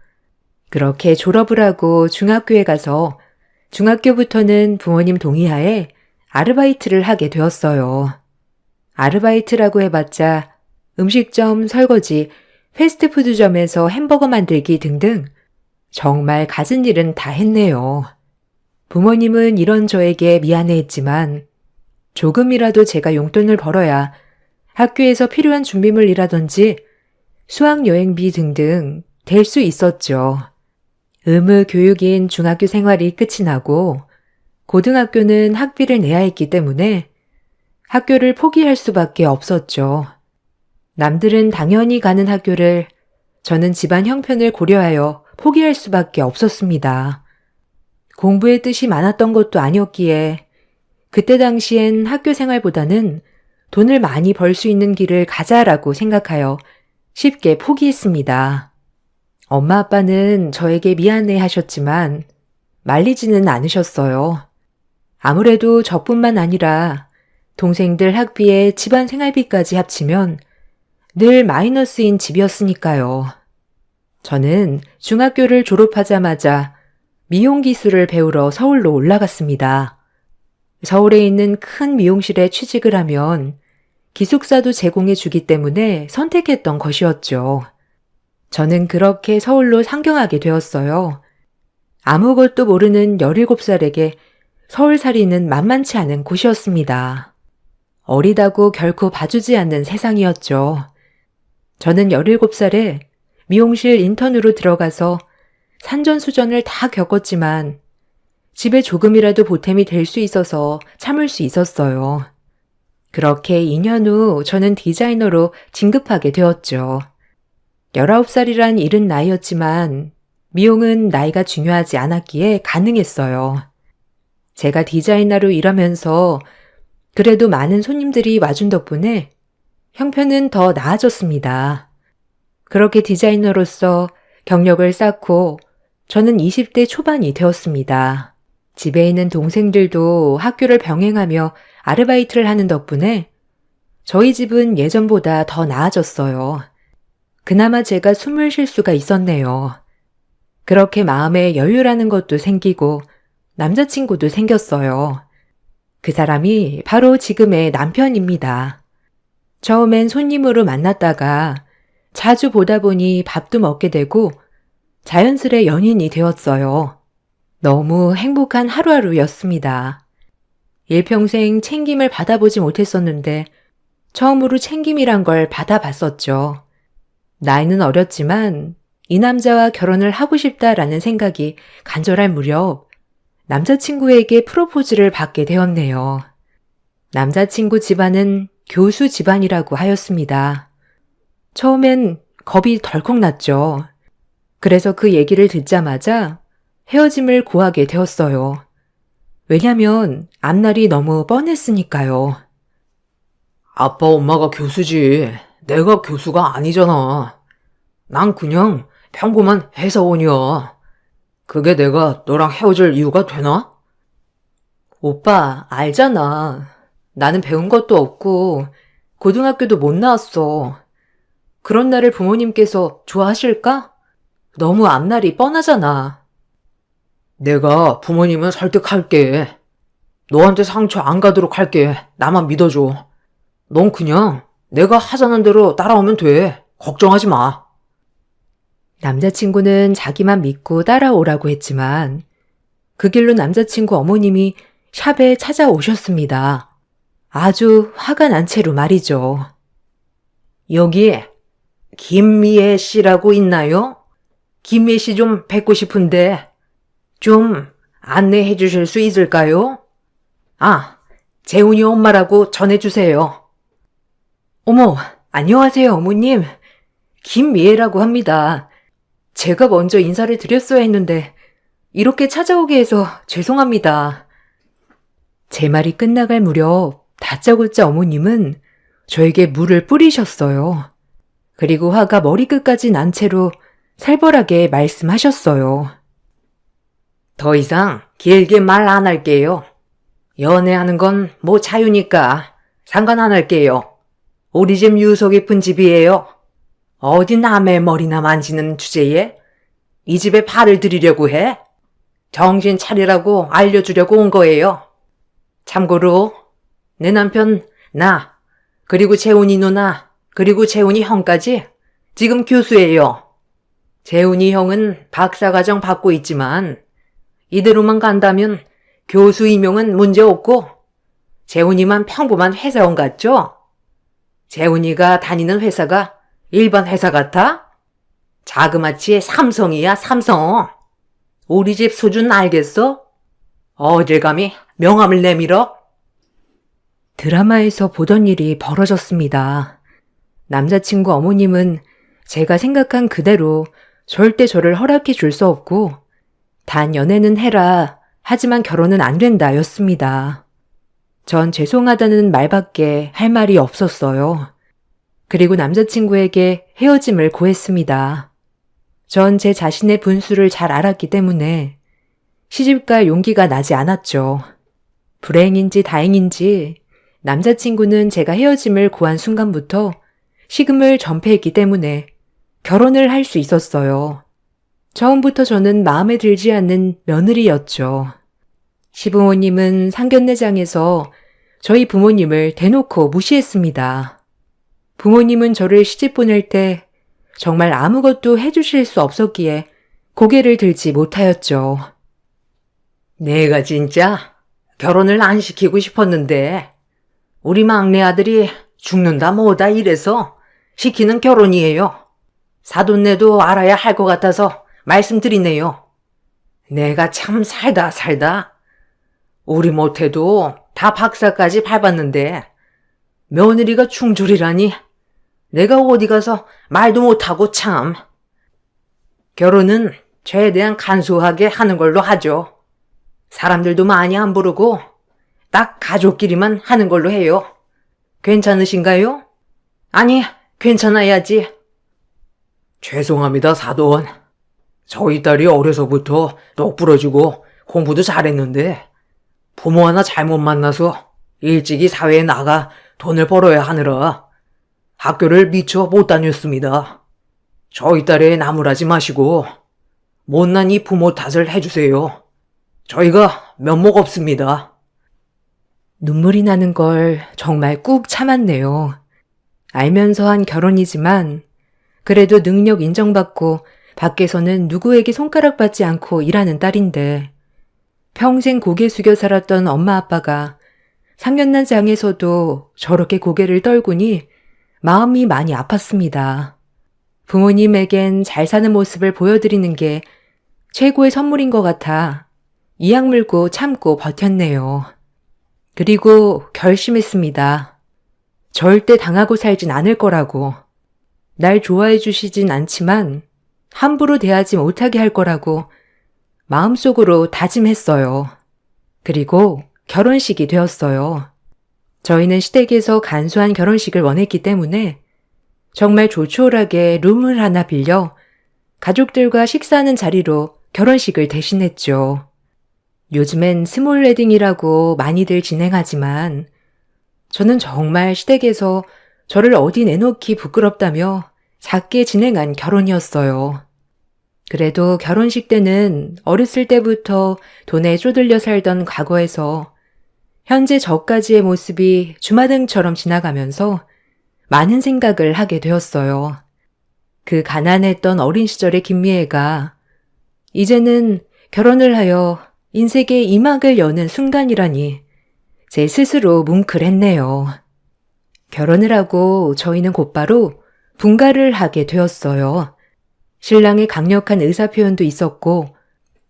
그렇게 졸업을 하고 중학교에 가서 중학교부터는 부모님 동의하에 아르바이트를 하게 되었어요. 아르바이트라고 해봤자 음식점, 설거지, 패스트푸드점에서 햄버거 만들기 등등 정말 갖은 일은 다 했네요. 부모님은 이런 저에게 미안해했지만 조금이라도 제가 용돈을 벌어야 학교에서 필요한 준비물이라든지 수학여행비 등등 될 수 있었죠. 의무 교육인 중학교 생활이 끝이 나고 고등학교는 학비를 내야 했기 때문에 학교를 포기할 수밖에 없었죠. 남들은 당연히 가는 학교를 저는 집안 형편을 고려하여 포기할 수밖에 없었습니다. 공부에 뜻이 많았던 것도 아니었기에 그때 당시엔 학교 생활보다는 돈을 많이 벌 수 있는 길을 가자라고 생각하여 쉽게 포기했습니다. 엄마 아빠는 저에게 미안해 하셨지만 말리지는 않으셨어요. 아무래도 저뿐만 아니라 동생들 학비에 집안 생활비까지 합치면 늘 마이너스인 집이었으니까요. 저는 중학교를 졸업하자마자 미용기술을 배우러 서울로 올라갔습니다. 서울에 있는 큰 미용실에 취직을 하면 기숙사도 제공해 주기 때문에 선택했던 것이었죠. 저는 그렇게 서울로 상경하게 되었어요. 아무것도 모르는 17살에게 서울살이는 만만치 않은 곳이었습니다. 어리다고 결코 봐주지 않는 세상이었죠. 저는 17살에 미용실 인턴으로 들어가서 산전수전을 다 겪었지만 집에 조금이라도 보탬이 될 수 있어서 참을 수 있었어요. 그렇게 2년 후 저는 디자이너로 진급하게 되었죠. 19살이란 이른 나이였지만 미용은 나이가 중요하지 않았기에 가능했어요. 제가 디자이너로 일하면서 그래도 많은 손님들이 와준 덕분에 형편은 더 나아졌습니다. 그렇게 디자이너로서 경력을 쌓고 저는 20대 초반이 되었습니다. 집에 있는 동생들도 학교를 병행하며 아르바이트를 하는 덕분에 저희 집은 예전보다 더 나아졌어요. 그나마 제가 숨을 쉴 수가 있었네요. 그렇게 마음에 여유라는 것도 생기고 남자친구도 생겼어요. 그 사람이 바로 지금의 남편입니다. 처음엔 손님으로 만났다가 자주 보다 보니 밥도 먹게 되고 자연스레 연인이 되었어요. 너무 행복한 하루하루였습니다. 일평생 챙김을 받아보지 못했었는데 처음으로 챙김이란 걸 받아봤었죠. 나이는 어렸지만 이 남자와 결혼을 하고 싶다라는 생각이 간절할 무렵 남자친구에게 프로포즈를 받게 되었네요. 남자친구 집안은 교수 집안이라고 하였습니다. 처음엔 겁이 덜컥 났죠. 그래서 그 얘기를 듣자마자 헤어짐을 고하게 되었어요. 왜냐면 앞날이 너무 뻔했으니까요. 아빠 엄마가 교수지. 내가 교수가 아니잖아. 난 그냥 평범한 회사원이야. 그게 내가 너랑 헤어질 이유가 되나? 오빠, 알잖아. 나는 배운 것도 없고 고등학교도 못 나왔어. 그런 나를 부모님께서 좋아하실까? 너무 앞날이 뻔하잖아. 내가 부모님은 설득할게. 너한테 상처 안 가도록 할게. 나만 믿어줘. 넌 그냥 내가 하자는 대로 따라오면 돼. 걱정하지 마. 남자친구는 자기만 믿고 따라오라고 했지만 그 길로 남자친구 어머님이 샵에 찾아오셨습니다. 아주 화가 난 채로 말이죠. 여기 김미애 씨라고 있나요? 김미애 씨 좀 뵙고 싶은데 좀 안내해 주실 수 있을까요? 아, 재훈이 엄마라고 전해주세요. 어머, 안녕하세요, 어머님. 김미애라고 합니다. 제가 먼저 인사를 드렸어야 했는데 이렇게 찾아오게 해서 죄송합니다. 제 말이 끝나갈 무렵 다짜고짜 어머님은 저에게 물을 뿌리셨어요. 그리고 화가 머리끝까지 난 채로 살벌하게 말씀하셨어요. 더 이상 길게 말 안 할게요. 연애하는 건 뭐 자유니까 상관 안 할게요. 우리 집 유서 깊은 집이에요. 어디 남의 머리나 만지는 주제에 이 집에 발을 들이려고 해? 정신 차리라고 알려주려고 온 거예요. 참고로 내 남편 나 그리고 재훈이 누나 그리고 재훈이 형까지 지금 교수예요. 재훈이 형은 박사과정 받고 있지만 이대로만 간다면 교수 임용은 문제없고 재훈이만 평범한 회사원 같죠? 재훈이가 다니는 회사가 일반 회사 같아? 자그마치 삼성이야, 삼성. 우리 집 수준 알겠어? 어딜 감히 명함을 내밀어? 드라마에서 보던 일이 벌어졌습니다. 남자친구 어머님은 제가 생각한 그대로 절대 저를 허락해 줄 수 없고 단 연애는 해라 하지만 결혼은 안 된다 였습니다. 전 죄송하다는 말밖에 할 말이 없었어요. 그리고 남자친구에게 헤어짐을 고했습니다. 전 제 자신의 분수를 잘 알았기 때문에 시집갈 용기가 나지 않았죠. 불행인지 다행인지 남자친구는 제가 헤어짐을 고한 순간부터 식음을 전폐했기 때문에 결혼을 할 수 있었어요. 처음부터 저는 마음에 들지 않는 며느리였죠. 시부모님은 상견례장에서 저희 부모님을 대놓고 무시했습니다. 부모님은 저를 시집 보낼 때 정말 아무것도 해주실 수 없었기에 고개를 들지 못하였죠. 내가 진짜 결혼을 안 시키고 싶었는데 우리 막내 아들이 죽는다 뭐다 이래서 시키는 결혼이에요. 사돈네도 알아야 할 것 같아서 말씀드리네요. 내가 참 살다 우리 못해도 다 박사까지 밟았는데 며느리가 충졸이라니 내가 어디 가서 말도 못하고 참. 결혼은 최대한 간소하게 하는 걸로 하죠. 사람들도 많이 안 부르고 딱 가족끼리만 하는 걸로 해요. 괜찮으신가요? 아니, 괜찮아야지. 죄송합니다, 사돈. 저희 딸이 어려서부터 똑부러지고 공부도 잘했는데 부모 하나 잘못 만나서 일찍이 사회에 나가 돈을 벌어야 하느라 학교를 미처 못 다녔습니다. 저희 딸에 나무라지 마시고 못난 이 부모 탓을 해주세요. 저희가 면목 없습니다. 눈물이 나는 걸 정말 꾹 참았네요. 알면서 한 결혼이지만 그래도 능력 인정받고 밖에서는 누구에게 손가락 받지 않고 일하는 딸인데 평생 고개 숙여 살았던 엄마 아빠가 상견례장에서도 저렇게 고개를 떨구니 마음이 많이 아팠습니다. 부모님에겐 잘 사는 모습을 보여드리는 게 최고의 선물인 것 같아 이악 물고 참고 버텼네요. 그리고 결심했습니다. 절대 당하고 살진 않을 거라고. 날 좋아해 주시진 않지만 함부로 대하지 못하게 할 거라고 마음속으로 다짐했어요. 그리고 결혼식이 되었어요. 저희는 시댁에서 간소한 결혼식을 원했기 때문에 정말 조촐하게 룸을 하나 빌려 가족들과 식사하는 자리로 결혼식을 대신했죠. 요즘엔 스몰 웨딩이라고 많이들 진행하지만 저는 정말 시댁에서 저를 어디 내놓기 부끄럽다며 작게 진행한 결혼이었어요. 그래도 결혼식 때는 어렸을 때부터 돈에 쪼들려 살던 과거에서 현재 저까지의 모습이 주마등처럼 지나가면서 많은 생각을 하게 되었어요. 그 가난했던 어린 시절의 김미애가 이제는 결혼을 하여 인생의 이막을 여는 순간이라니 제 스스로 뭉클했네요. 결혼을 하고 저희는 곧바로 분가를 하게 되었어요. 신랑의 강력한 의사표현도 있었고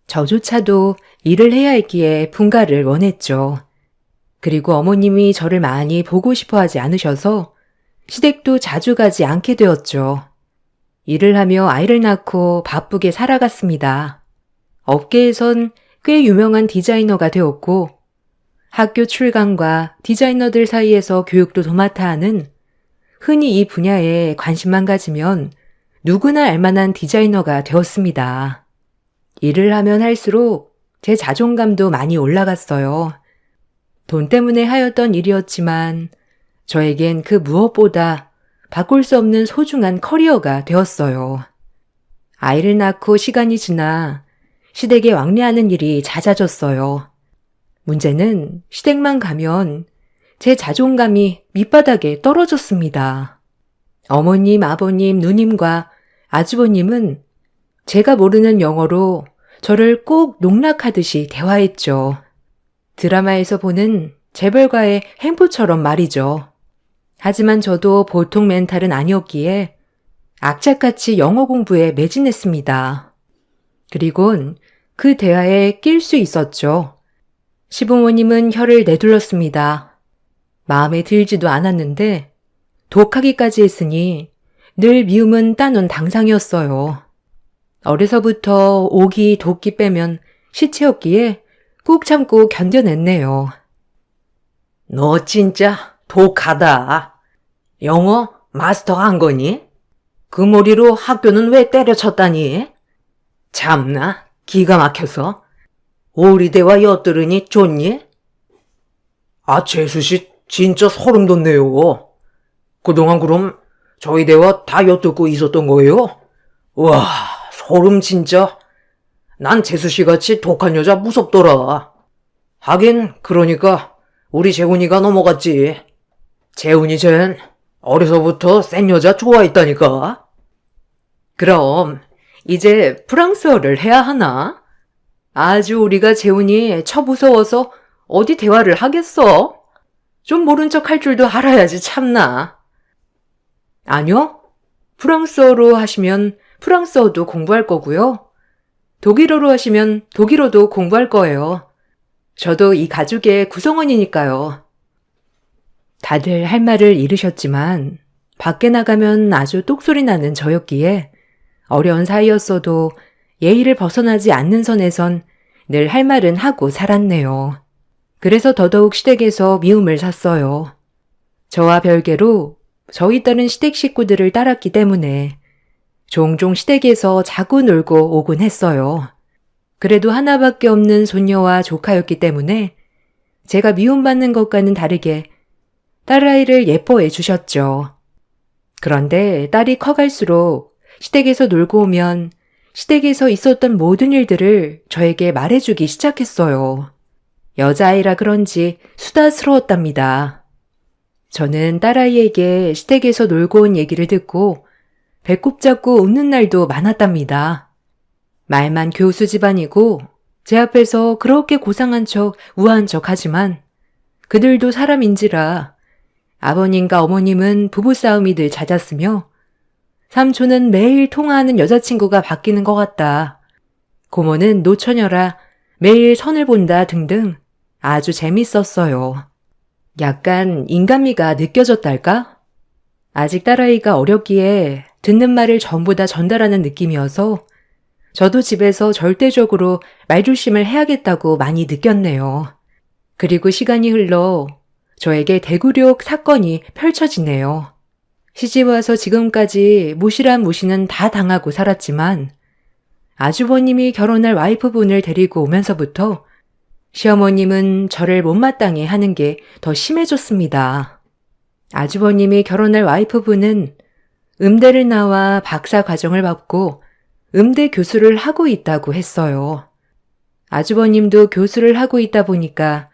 저조차도 일을 해야 했기에 분가를 원했죠. 그리고 어머님이 저를 많이 보고 싶어 하지 않으셔서 시댁도 자주 가지 않게 되었죠. 일을 하며 아이를 낳고 바쁘게 살아갔습니다. 업계에선 꽤 유명한 디자이너가 되었고 학교 출강과 디자이너들 사이에서 교육도 도맡아 하는 흔히 이 분야에 관심만 가지면 누구나 알만한 디자이너가 되었습니다. 일을 하면 할수록 제 자존감도 많이 올라갔어요. 돈 때문에 하였던 일이었지만 저에겐 그 무엇보다 바꿀 수 없는 소중한 커리어가 되었어요. 아이를 낳고 시간이 지나 시댁에 왕래하는 일이 잦아졌어요. 문제는 시댁만 가면 제 자존감이 밑바닥에 떨어졌습니다. 어머님, 아버님, 누님과 아주버님은 제가 모르는 영어로 저를 꼭 농락하듯이 대화했죠. 드라마에서 보는 재벌가의 행포처럼 말이죠. 하지만 저도 보통 멘탈은 아니었기에 악착같이 영어 공부에 매진했습니다. 그리곤 그 대화에 낄 수 있었죠. 시부모님은 혀를 내둘렀습니다. 마음에 들지도 않았는데 독하기까지 했으니 늘 미움은 따놓은 당상이었어요. 어려서부터 오기, 도끼 빼면 시체였기에 꾹 참고 견뎌냈네요. 너 진짜 독하다. 영어 마스터 한 거니? 그 머리로 학교는 왜 때려쳤다니? 참나, 기가 막혀서. 오리대와 엿들으니 좋니? 아, 재수씨 진짜 소름 돋네요. 그동안 그럼 저희 대화 다 엿듣고 있었던 거예요? 와, 소름 진짜. 난 재수씨 같이 독한 여자 무섭더라. 하긴 그러니까 우리 재훈이가 넘어갔지. 재훈이 쟨 어려서부터 센 여자 좋아했다니까. 그럼 이제 프랑스어를 해야 하나? 아주 우리가 재훈이 쳐 무서워서 어디 대화를 하겠어? 좀 모른 척 할 줄도 알아야지 참나. 아니요. 프랑스어로 하시면 프랑스어도 공부할 거고요. 독일어로 하시면 독일어도 공부할 거예요. 저도 이 가족의 구성원이니까요. 다들 할 말을 잃으셨지만 밖에 나가면 아주 똑소리 나는 저였기에 어려운 사이였어도 예의를 벗어나지 않는 선에선 늘 할 말은 하고 살았네요. 그래서 더더욱 시댁에서 미움을 샀어요. 저와 별개로 저희 딸은 시댁 식구들을 따랐기 때문에 종종 시댁에서 자고 놀고 오곤 했어요. 그래도 하나밖에 없는 손녀와 조카였기 때문에 제가 미움받는 것과는 다르게 딸아이를 예뻐해 주셨죠. 그런데 딸이 커갈수록 시댁에서 놀고 오면 시댁에서 있었던 모든 일들을 저에게 말해주기 시작했어요. 여자아이라 그런지 수다스러웠답니다. 저는 딸아이에게 시댁에서 놀고 온 얘기를 듣고 배꼽 잡고 웃는 날도 많았답니다. 말만 교수 집안이고 제 앞에서 그렇게 고상한 척 우아한 척 하지만 그들도 사람인지라 아버님과 어머님은 부부싸움이 늘 잦았으며 삼촌은 매일 통화하는 여자친구가 바뀌는 것 같다. 고모는 노처녀라 매일 선을 본다 등등 아주 재밌었어요. 약간 인간미가 느껴졌달까? 아직 딸아이가 어렸기에 듣는 말을 전부 다 전달하는 느낌이어서 저도 집에서 절대적으로 말조심을 해야겠다고 많이 느꼈네요. 그리고 시간이 흘러 저에게 대구력 사건이 펼쳐지네요. 시집 와서 지금까지 무시란 무시는 다 당하고 살았지만 아주버님이 결혼할 와이프분을 데리고 오면서부터 시어머님은 저를 못마땅해 하는 게 더 심해졌습니다. 아주버님이 결혼할 와이프분은 음대를 나와 박사 과정을 받고 음대 교수를 하고 있다고 했어요. 아주버님도 교수를 하고 있다 보니까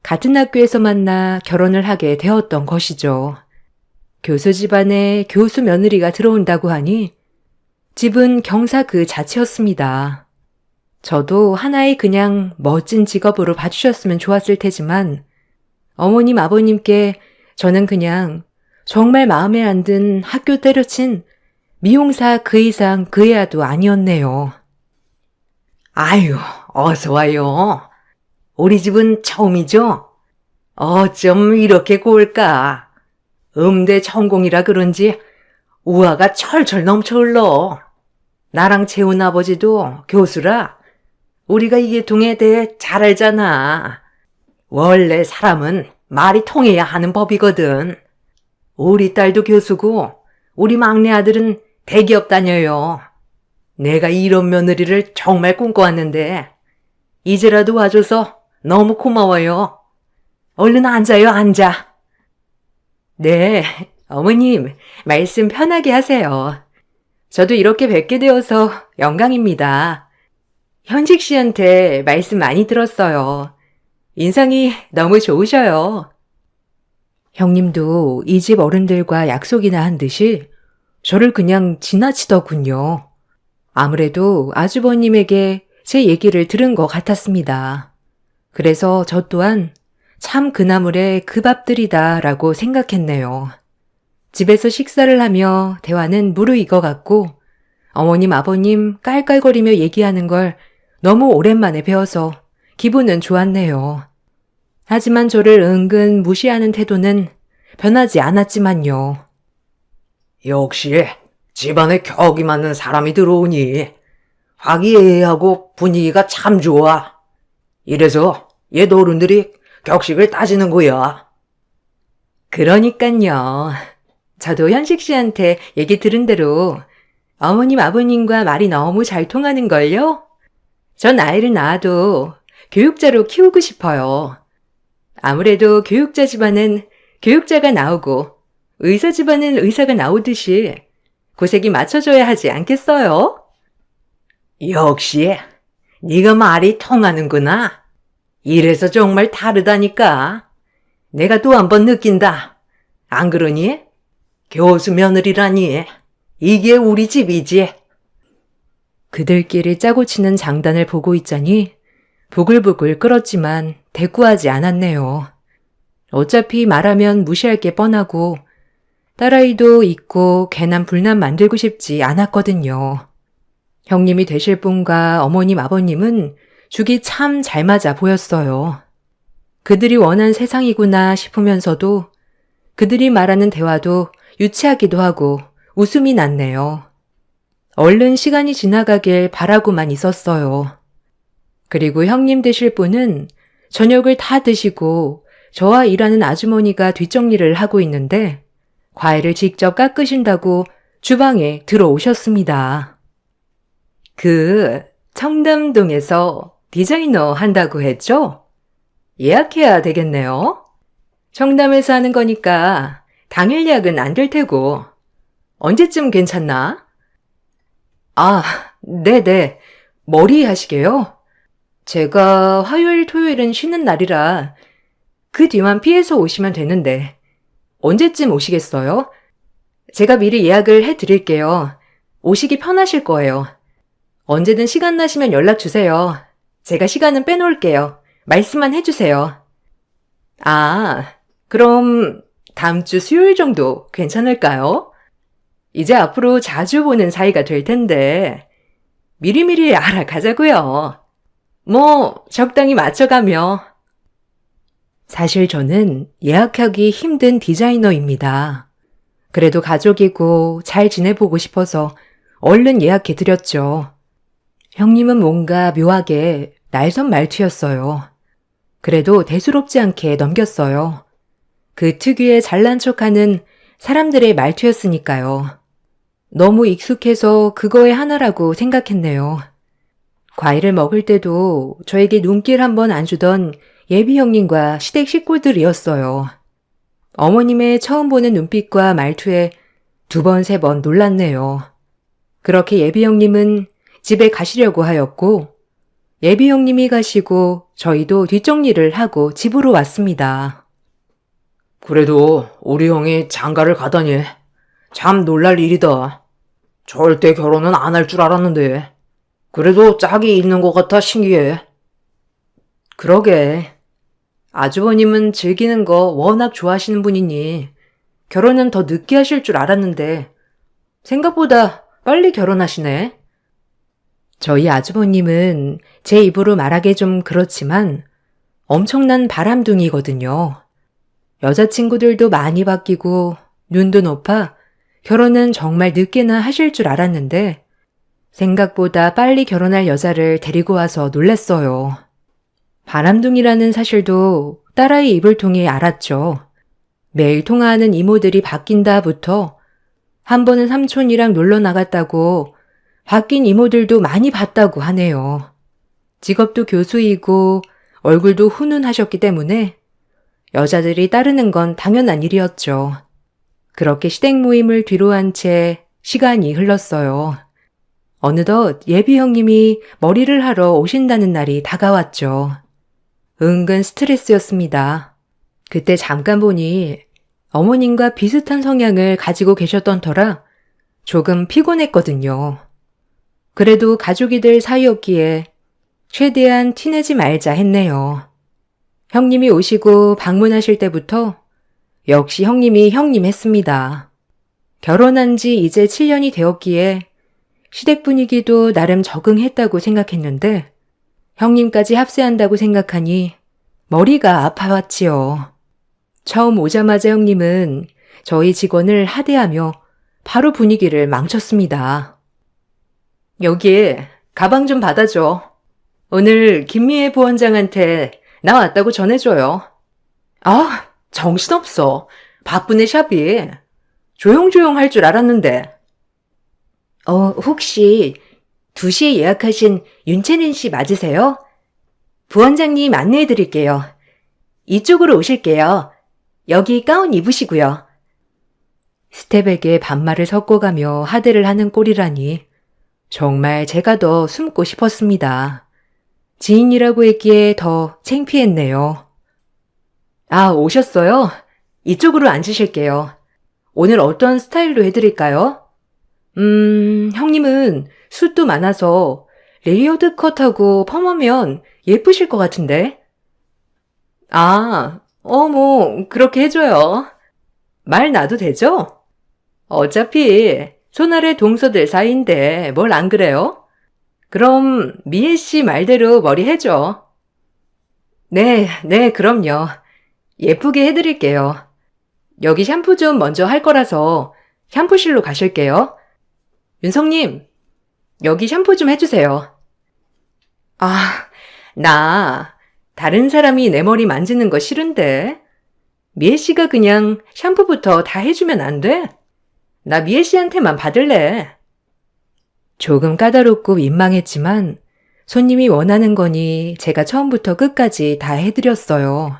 같은 학교에서 만나 결혼을 하게 되었던 것이죠. 교수 집안에 교수 며느리가 들어온다고 하니 집은 경사 그 자체였습니다. 저도 하나의 그냥 멋진 직업으로 봐주셨으면 좋았을 테지만 어머님 아버님께 저는 그냥 정말 마음에 안 든 학교 때려친 미용사 그 이상 그 이하도 아니었네요. 아유, 어서 와요. 우리 집은 처음이죠? 어쩜 이렇게 고울까? 음대 전공이라 그런지 우화가 철철 넘쳐 흘러. 나랑 재훈 아버지도 교수라 우리가 이 계통에 대해 잘 알잖아. 원래 사람은 말이 통해야 하는 법이거든. 우리 딸도 교수고 우리 막내 아들은 대기업 다녀요. 내가 이런 며느리를 정말 꿈꿔왔는데 이제라도 와줘서 너무 고마워요. 얼른 앉아요, 앉아. 네, 어머님, 말씀 편하게 하세요. 저도 이렇게 뵙게 되어서 영광입니다. 현식 씨한테 말씀 많이 들었어요. 인상이 너무 좋으셔요. 형님도 이 집 어른들과 약속이나 한 듯이 저를 그냥 지나치더군요. 아무래도 아주버님에게 제 얘기를 들은 것 같았습니다. 그래서 저 또한 참 그나물의 그 밥들이다 라고 생각했네요. 집에서 식사를 하며 대화는 무르익어갔고 어머님 아버님 깔깔거리며 얘기하는 걸 너무 오랜만에 배워서 기분은 좋았네요. 하지만 저를 은근 무시하는 태도는 변하지 않았지만요. 역시 집안에 격이 맞는 사람이 들어오니 화기애애하고 분위기가 참 좋아. 이래서 옛 어른들이 격식을 따지는 거야. 그러니깐요. 저도 현식 씨한테 얘기 들은 대로 어머님 아버님과 말이 너무 잘 통하는걸요? 전 아이를 낳아도 교육자로 키우고 싶어요. 아무래도 교육자 집안은 교육자가 나오고 의사 집안은 의사가 나오듯이 고색이 맞춰줘야 하지 않겠어요? 역시 네가 말이 통하는구나. 이래서 정말 다르다니까. 내가 또 한 번 느낀다. 안 그러니? 교수 며느리라니. 이게 우리 집이지. 그들끼리 짜고 치는 장단을 보고 있자니 부글부글 끓었지만 대꾸하지 않았네요. 어차피 말하면 무시할 게 뻔하고 딸아이도 있고 괜한 불난 만들고 싶지 않았거든요. 형님이 되실 분과 어머님 아버님은 죽이 참 잘 맞아 보였어요. 그들이 원한 세상이구나 싶으면서도 그들이 말하는 대화도 유치하기도 하고 웃음이 났네요. 얼른 시간이 지나가길 바라고만 있었어요. 그리고 형님 되실 분은 저녁을 다 드시고 저와 일하는 아주머니가 뒷정리를 하고 있는데 과일을 직접 깎으신다고 주방에 들어오셨습니다. 그 청담동에서 디자이너 한다고 했죠? 예약해야 되겠네요. 청담에서 하는 거니까 당일 예약은 안 될 테고 언제쯤 괜찮나? 아, 네네. 머리 하시게요? 제가 화요일, 토요일은 쉬는 날이라 그 뒤만 피해서 오시면 되는데 언제쯤 오시겠어요? 제가 미리 예약을 해드릴게요. 오시기 편하실 거예요. 언제든 시간 나시면 연락 주세요. 제가 시간은 빼놓을게요. 말씀만 해주세요. 아, 그럼 다음 주 수요일 정도 괜찮을까요? 이제 앞으로 자주 보는 사이가 될 텐데 미리미리 알아가자고요. 뭐 적당히 맞춰가며. 사실 저는 예약하기 힘든 디자이너입니다. 그래도 가족이고 잘 지내보고 싶어서 얼른 예약해드렸죠. 형님은 뭔가 묘하게 날선 말투였어요. 그래도 대수롭지 않게 넘겼어요. 그 특유의 잘난 척하는 사람들의 말투였으니까요. 너무 익숙해서 그거의 하나라고 생각했네요. 과일을 먹을 때도 저에게 눈길 한번 안 주던 예비 형님과 시댁 식구들이었어요. 어머님의 처음 보는 눈빛과 말투에 두 번, 세 번 놀랐네요. 그렇게 예비 형님은 집에 가시려고 하였고, 예비 형님이 가시고 저희도 뒷정리를 하고 집으로 왔습니다. 그래도 우리 형이 장가를 가다니 참 놀랄 일이다. 절대 결혼은 안 할 줄 알았는데 그래도 짝이 있는 것 같아 신기해. 그러게. 아주버님은 즐기는 거 워낙 좋아하시는 분이니 결혼은 더 늦게 하실 줄 알았는데 생각보다 빨리 결혼하시네. 저희 아주버님은 제 입으로 말하기 좀 그렇지만 엄청난 바람둥이거든요. 여자친구들도 많이 바뀌고 눈도 높아 결혼은 정말 늦게나 하실 줄 알았는데 생각보다 빨리 결혼할 여자를 데리고 와서 놀랐어요. 바람둥이라는 사실도 딸아이 입을 통해 알았죠. 매일 통화하는 이모들이 바뀐다부터 한 번은 삼촌이랑 놀러 나갔다고 바뀐 이모들도 많이 봤다고 하네요. 직업도 교수이고 얼굴도 훈훈하셨기 때문에 여자들이 따르는 건 당연한 일이었죠. 그렇게 시댁 모임을 뒤로한 채 시간이 흘렀어요. 어느덧 예비 형님이 머리를 하러 오신다는 날이 다가왔죠. 은근 스트레스였습니다. 그때 잠깐 보니 어머님과 비슷한 성향을 가지고 계셨던 터라 조금 피곤했거든요. 그래도 가족이 될 사이였기에 최대한 티내지 말자 했네요. 형님이 오시고 방문하실 때부터 역시 형님이 형님 했습니다. 결혼한 지 이제 7년이 되었기에 시댁 분위기도 나름 적응했다고 생각했는데 형님까지 합세한다고 생각하니 머리가 아파왔지요. 처음 오자마자 형님은 저희 직원을 하대하며 바로 분위기를 망쳤습니다. 여기 가방 좀 받아줘. 오늘 김미애 부원장한테 나 왔다고 전해줘요. 아, 정신없어. 바쁘네 샵이. 조용조용 할 줄 알았는데. 혹시 2시에 예약하신 윤채린 씨 맞으세요? 부원장님 안내해드릴게요. 이쪽으로 오실게요. 여기 가운 입으시고요. 스텝에게 반말을 섞어가며 하대를 하는 꼴이라니 정말 제가 더 숨고 싶었습니다. 지인이라고 했기에 더 창피했네요. 아, 오셨어요? 이쪽으로 앉으실게요. 오늘 어떤 스타일로 해드릴까요? 형님은 숱도 많아서 레이어드 컷하고 펌하면 예쁘실 것 같은데? 아, 뭐, 그렇게 해줘요. 말 놔도 되죠? 어차피 손아래 동서들 사이인데 뭘 안 그래요? 그럼 미애 씨 말대로 머리 해줘. 네, 그럼요. 예쁘게 해드릴게요. 여기 샴푸 좀 먼저 할 거라서 샴푸실로 가실게요. 윤성님, 여기 샴푸 좀 해주세요. 아, 나 다른 사람이 내 머리 만지는 거 싫은데. 미애 씨가 그냥 샴푸부터 다 해주면 안 돼? 나 미애 씨한테만 받을래. 조금 까다롭고 민망했지만 손님이 원하는 거니 제가 처음부터 끝까지 다 해드렸어요.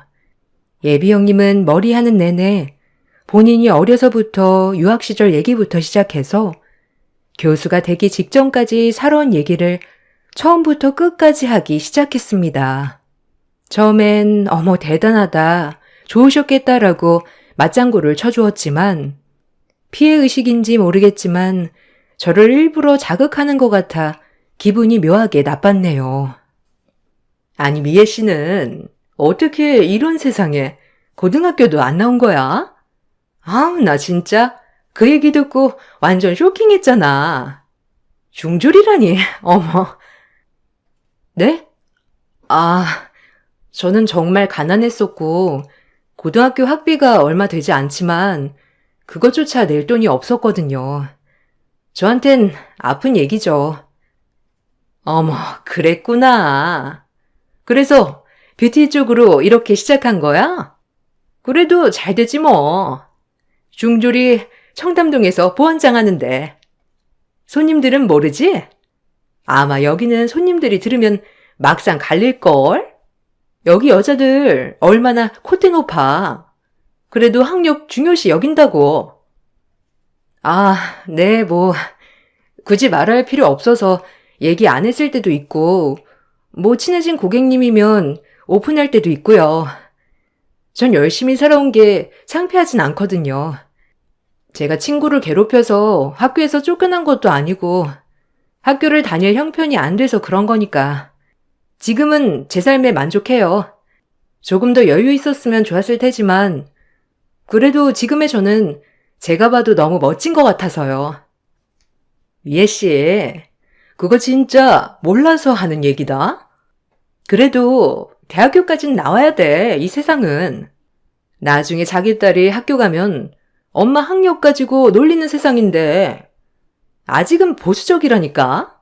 예비 형님은 머리 하는 내내 본인이 어려서부터 유학 시절 얘기부터 시작해서 교수가 되기 직전까지 살아온 얘기를 처음부터 끝까지 하기 시작했습니다. 처음엔 어머 대단하다, 좋으셨겠다라고 맞장구를 쳐주었지만 피해의식인지 모르겠지만 저를 일부러 자극하는 것 같아 기분이 묘하게 나빴네요. 아니 미애 씨는 어떻게 이런 세상에 고등학교도 안 나온 거야? 아우 나 진짜 그 얘기 듣고 완전 쇼킹했잖아. 중졸이라니 어머. 네? 저는 정말 가난했었고 고등학교 학비가 얼마 되지 않지만 그것조차 낼 돈이 없었거든요. 저한텐 아픈 얘기죠. 어머, 그랬구나. 그래서 뷰티 쪽으로 이렇게 시작한 거야? 그래도 잘 되지 뭐. 중졸이 청담동에서 보안장 하는데. 손님들은 모르지? 아마 여기는 손님들이 들으면 막상 갈릴걸? 여기 여자들 얼마나 콧대 높아. 그래도 학력 중요시 여긴다고. 네, 뭐 굳이 말할 필요 없어서 얘기 안 했을 때도 있고 뭐 친해진 고객님이면 오픈할 때도 있고요. 전 열심히 살아온 게 창피하진 않거든요. 제가 친구를 괴롭혀서 학교에서 쫓겨난 것도 아니고 학교를 다닐 형편이 안 돼서 그런 거니까 지금은 제 삶에 만족해요. 조금 더 여유 있었으면 좋았을 테지만 그래도 지금의 저는 제가 봐도 너무 멋진 것 같아서요. 미애 씨, 그거 진짜 몰라서 하는 얘기다. 그래도 대학교까진 나와야 돼, 이 세상은. 나중에 자기 딸이 학교 가면 엄마 학력 가지고 놀리는 세상인데 아직은 보수적이라니까.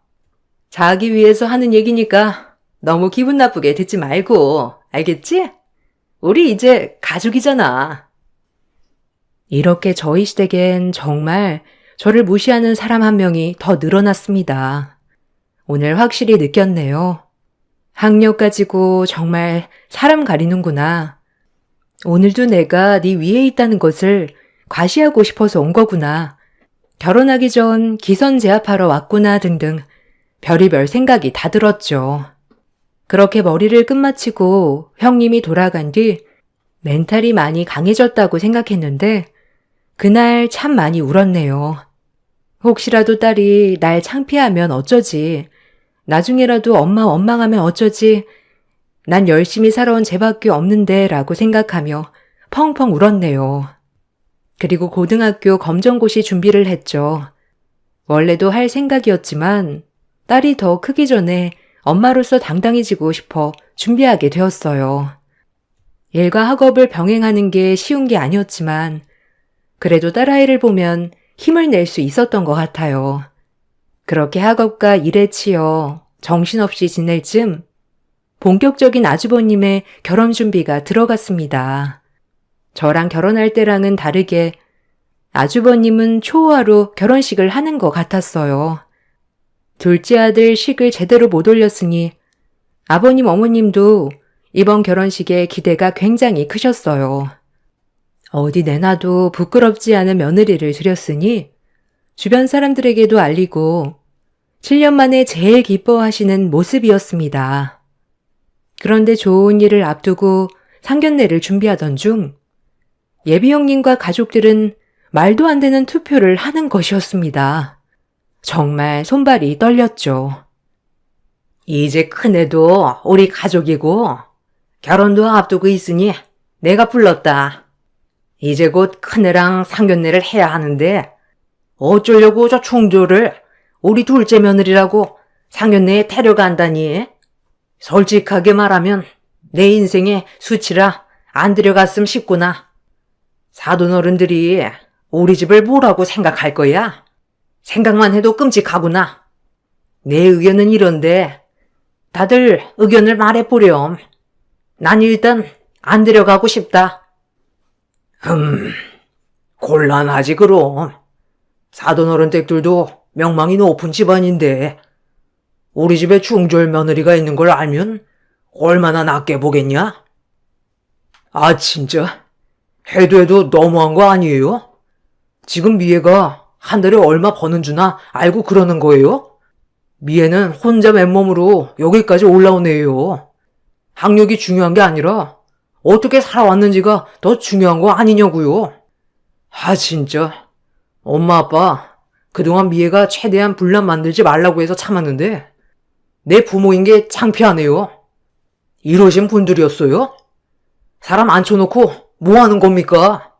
자기 위해서 하는 얘기니까 너무 기분 나쁘게 듣지 말고, 알겠지? 우리 이제 가족이잖아. 이렇게 저희 시댁엔 정말 저를 무시하는 사람 한 명이 더 늘어났습니다. 오늘 확실히 느꼈네요. 학력 가지고 정말 사람 가리는구나. 오늘도 내가 네 위에 있다는 것을 과시하고 싶어서 온 거구나. 결혼하기 전 기선 제압하러 왔구나 등등 별의별 생각이 다 들었죠. 그렇게 머리를 끝마치고 형님이 돌아간 뒤 멘탈이 많이 강해졌다고 생각했는데 그날 참 많이 울었네요. 혹시라도 딸이 날 창피하면 어쩌지. 나중에라도 엄마 원망하면 어쩌지. 난 열심히 살아온 쟤밖에 없는데 라고 생각하며 펑펑 울었네요. 그리고 고등학교 검정고시 준비를 했죠. 원래도 할 생각이었지만 딸이 더 크기 전에 엄마로서 당당해지고 싶어 준비하게 되었어요. 일과 학업을 병행하는 게 쉬운 게 아니었지만 그래도 딸아이를 보면 힘을 낼 수 있었던 것 같아요. 그렇게 학업과 일에 치여 정신없이 지낼 즈음 본격적인 아주버님의 결혼 준비가 들어갔습니다. 저랑 결혼할 때랑은 다르게 아주버님은 초호화로 결혼식을 하는 것 같았어요. 둘째 아들 식을 제대로 못 올렸으니 아버님 어머님도 이번 결혼식에 기대가 굉장히 크셨어요. 어디 내놔도 부끄럽지 않은 며느리를 드렸으니 주변 사람들에게도 알리고 7년 만에 제일 기뻐하시는 모습이었습니다. 그런데 좋은 일을 앞두고 상견례를 준비하던 중 예비 형님과 가족들은 말도 안 되는 투표를 하는 것이었습니다. 정말 손발이 떨렸죠. 이제 큰애도 우리 가족이고 결혼도 앞두고 있으니 내가 불렀다. 이제 곧 큰애랑 상견례를 해야 하는데 어쩌려고 저 충조를 우리 둘째 며느리라고 상견례에 데려간다니. 솔직하게 말하면 내 인생의 수치라 안 데려갔음 싶구나. 사돈 어른들이 우리 집을 뭐라고 생각할 거야? 생각만 해도 끔찍하구나. 내 의견은 이런데 다들 의견을 말해보렴. 난 일단 안 데려가고 싶다. 곤란하지 그럼. 사돈 어른 댁들도 명망이 높은 집안인데 우리 집에 중졸 며느리가 있는 걸 알면 얼마나 낮게 보겠냐? 진짜 해도 너무한 거 아니에요? 지금 미애가 한 달에 얼마 버는 주나 알고 그러는 거예요? 미애는 혼자 맨몸으로 여기까지 올라온 애예요. 학력이 중요한 게 아니라 어떻게 살아왔는지가 더 중요한 거 아니냐고요. 아 진짜 엄마 아빠 그동안 미애가 최대한 분란 만들지 말라고 해서 참았는데 내 부모인 게 창피하네요. 이러신 분들이었어요? 사람 앉혀놓고 뭐 하는 겁니까?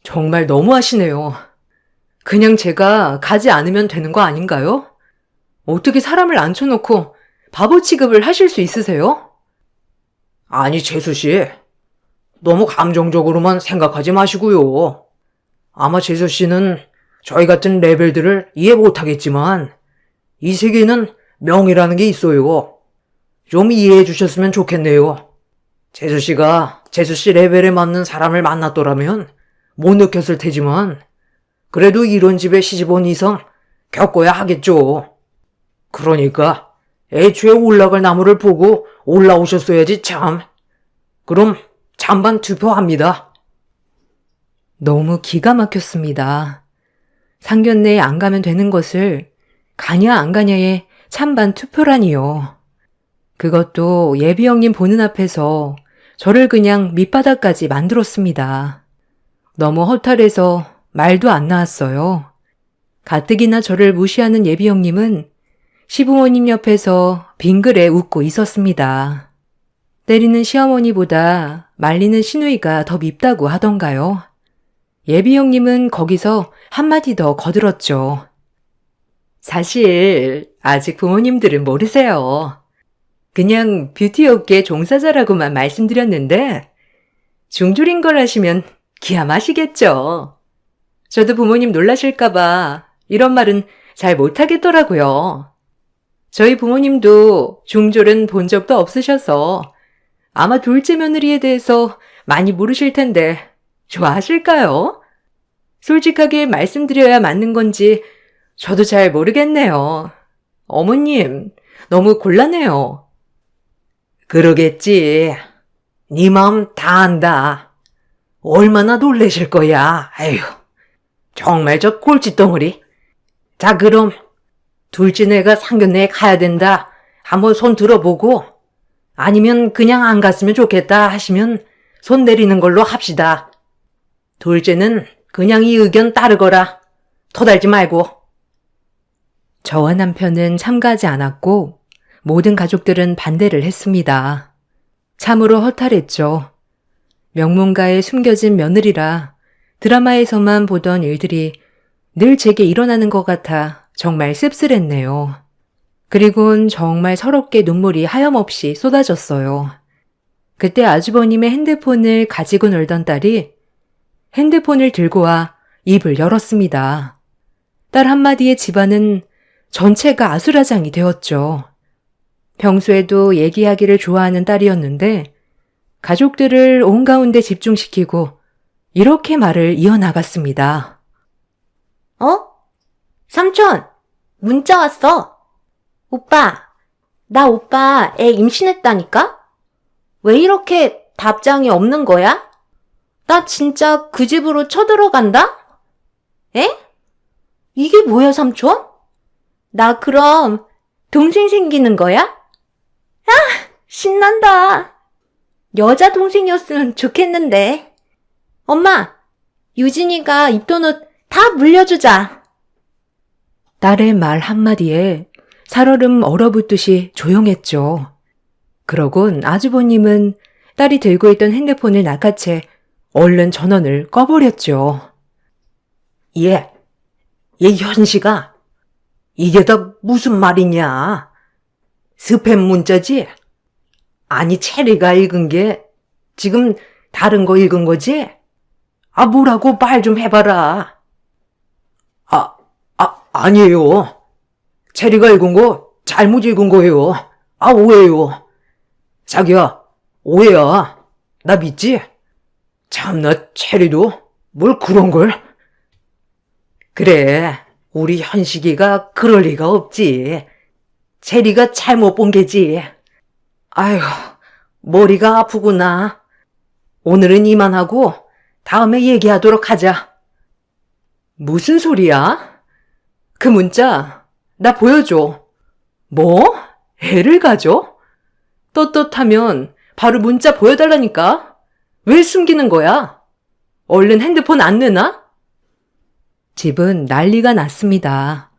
정말 너무하시네요. 그냥 제가 가지 않으면 되는 거 아닌가요? 어떻게 사람을 앉혀놓고 바보 취급을 하실 수 있으세요? 아니 재수씨 너무 감정적으로만 생각하지 마시고요. 아마 재수씨는 저희 같은 레벨들을 이해 못하겠지만 이 세계는 명이라는 게 있어요. 좀 이해해 주셨으면 좋겠네요. 재수씨가 재수씨 레벨에 맞는 사람을 만났더라면 못 느꼈을 테지만 그래도 이런 집에 시집 온 이상 겪어야 하겠죠. 그러니까 애초에 올라갈 나무를 보고 올라오셨어야지 참. 그럼 찬반 투표합니다. 너무 기가 막혔습니다. 상견례에 안 가면 되는 것을 가냐 안 가냐에 찬반 투표라니요. 그것도 예비 형님 보는 앞에서 저를 그냥 밑바닥까지 만들었습니다. 너무 허탈해서 말도 안 나왔어요. 가뜩이나 저를 무시하는 예비 형님은 시부모님 옆에서 빙그레 웃고 있었습니다. 때리는 시어머니보다 말리는 시누이가 더 밉다고 하던가요. 예비 형님은 거기서 한마디 더 거들었죠. 사실 아직 부모님들은 모르세요. 그냥 뷰티 업계 종사자라고만 말씀드렸는데 중졸인 걸 아시면 기함하시겠죠. 저도 부모님 놀라실까봐 이런 말은 잘 못하겠더라고요. 저희 부모님도 중졸은 본 적도 없으셔서 아마 둘째 며느리에 대해서 많이 모르실 텐데 좋아하실까요? 솔직하게 말씀드려야 맞는 건지 저도 잘 모르겠네요. 어머님, 너무 곤란해요. 그러겠지. 네 마음 다 안다. 얼마나 놀라실 거야. 아휴, 정말 저 꼴찌덩어리. 자 그럼 둘째 내가 상견례에 가야 된다. 한번 손 들어보고 아니면 그냥 안 갔으면 좋겠다 하시면 손 내리는 걸로 합시다. 둘째는 그냥 이 의견 따르거라. 토달지 말고. 저와 남편은 참가하지 않았고 모든 가족들은 반대를 했습니다. 참으로 허탈했죠. 명문가에 숨겨진 며느리라 드라마에서만 보던 일들이 늘 제게 일어나는 것 같아 정말 씁쓸했네요. 그리곤 정말 서럽게 눈물이 하염없이 쏟아졌어요. 그때 아주버님의 핸드폰을 가지고 놀던 딸이 핸드폰을 들고 와 입을 열었습니다. 딸 한마디에 집안은 전체가 아수라장이 되었죠. 평소에도 얘기하기를 좋아하는 딸이었는데 가족들을 온 가운데 집중시키고 이렇게 말을 이어나갔습니다. 삼촌, 문자 왔어. 나 오빠 애 임신했다니까? 왜 이렇게 답장이 없는 거야? 나 진짜 그 집으로 쳐들어간다? 에? 이게 뭐야, 삼촌? 나 그럼 동생 생기는 거야? 아, 신난다. 여자 동생이었으면 좋겠는데. 엄마, 유진이가 입던 옷 다 물려주자. 딸의 말 한마디에 살얼음 얼어붙듯이 조용했죠. 그러곤 아주버님은 딸이 들고 있던 핸드폰을 낚아채 얼른 전원을 꺼버렸죠. 얘 현식아. 이게 다 무슨 말이냐? 스팸 문자지? 아니 체리가 읽은 게 지금 다른 거 읽은 거지? 아 뭐라고 말 좀 해봐라. 아니에요. 체리가 읽은 거 잘못 읽은 거예요. 아 오해요. 자기야 오해야. 나 믿지? 참나 체리도 뭘 그런 걸. 그래 우리 현식이가 그럴 리가 없지. 체리가 잘못 본 게지. 아휴 머리가 아프구나. 오늘은 이만하고 다음에 얘기하도록 하자. 무슨 소리야? 그 문자, 나 보여줘. 뭐? 애를 가져? 떳떳하면 바로 문자 보여달라니까. 왜 숨기는 거야? 얼른 핸드폰 안 내놔? 집은 난리가 났습니다.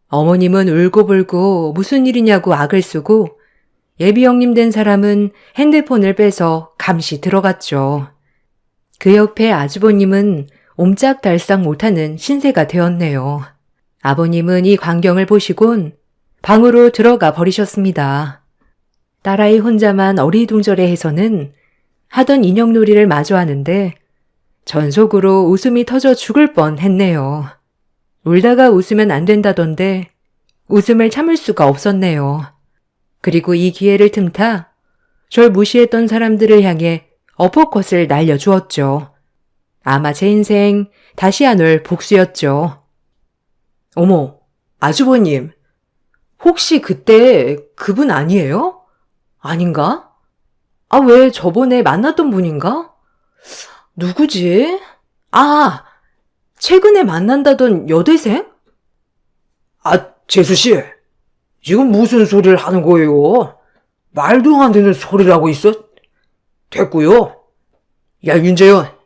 어머님은 울고불고 무슨 일이냐고 악을 쓰고 예비 형님 된 사람은 핸드폰을 빼서 감시 들어갔죠. 그 옆에 아주버님은 옴짝달싹 못하는 신세가 되었네요. 아버님은 이 광경을 보시곤 방으로 들어가 버리셨습니다. 딸아이 혼자만 어리둥절해해서는 하던 인형놀이를 마저 하는데 전속으로 웃음이 터져 죽을 뻔했네요. 울다가 웃으면 안 된다던데 웃음을 참을 수가 없었네요. 그리고 이 기회를 틈타 절 무시했던 사람들을 향해 어퍼컷을 날려주었죠. 아마 제 인생 다시 안 올 복수였죠. 어머, 아주버님. 혹시 그때 그분 아니에요? 아닌가? 아, 왜 저번에 만났던 분인가? 누구지? 아, 최근에 만난다던 여대생? 아, 재수씨. 지금 무슨 소리를 하는 거예요? 말도 안 되는 소리를 하고 있어? 됐고요. 야, 윤재현.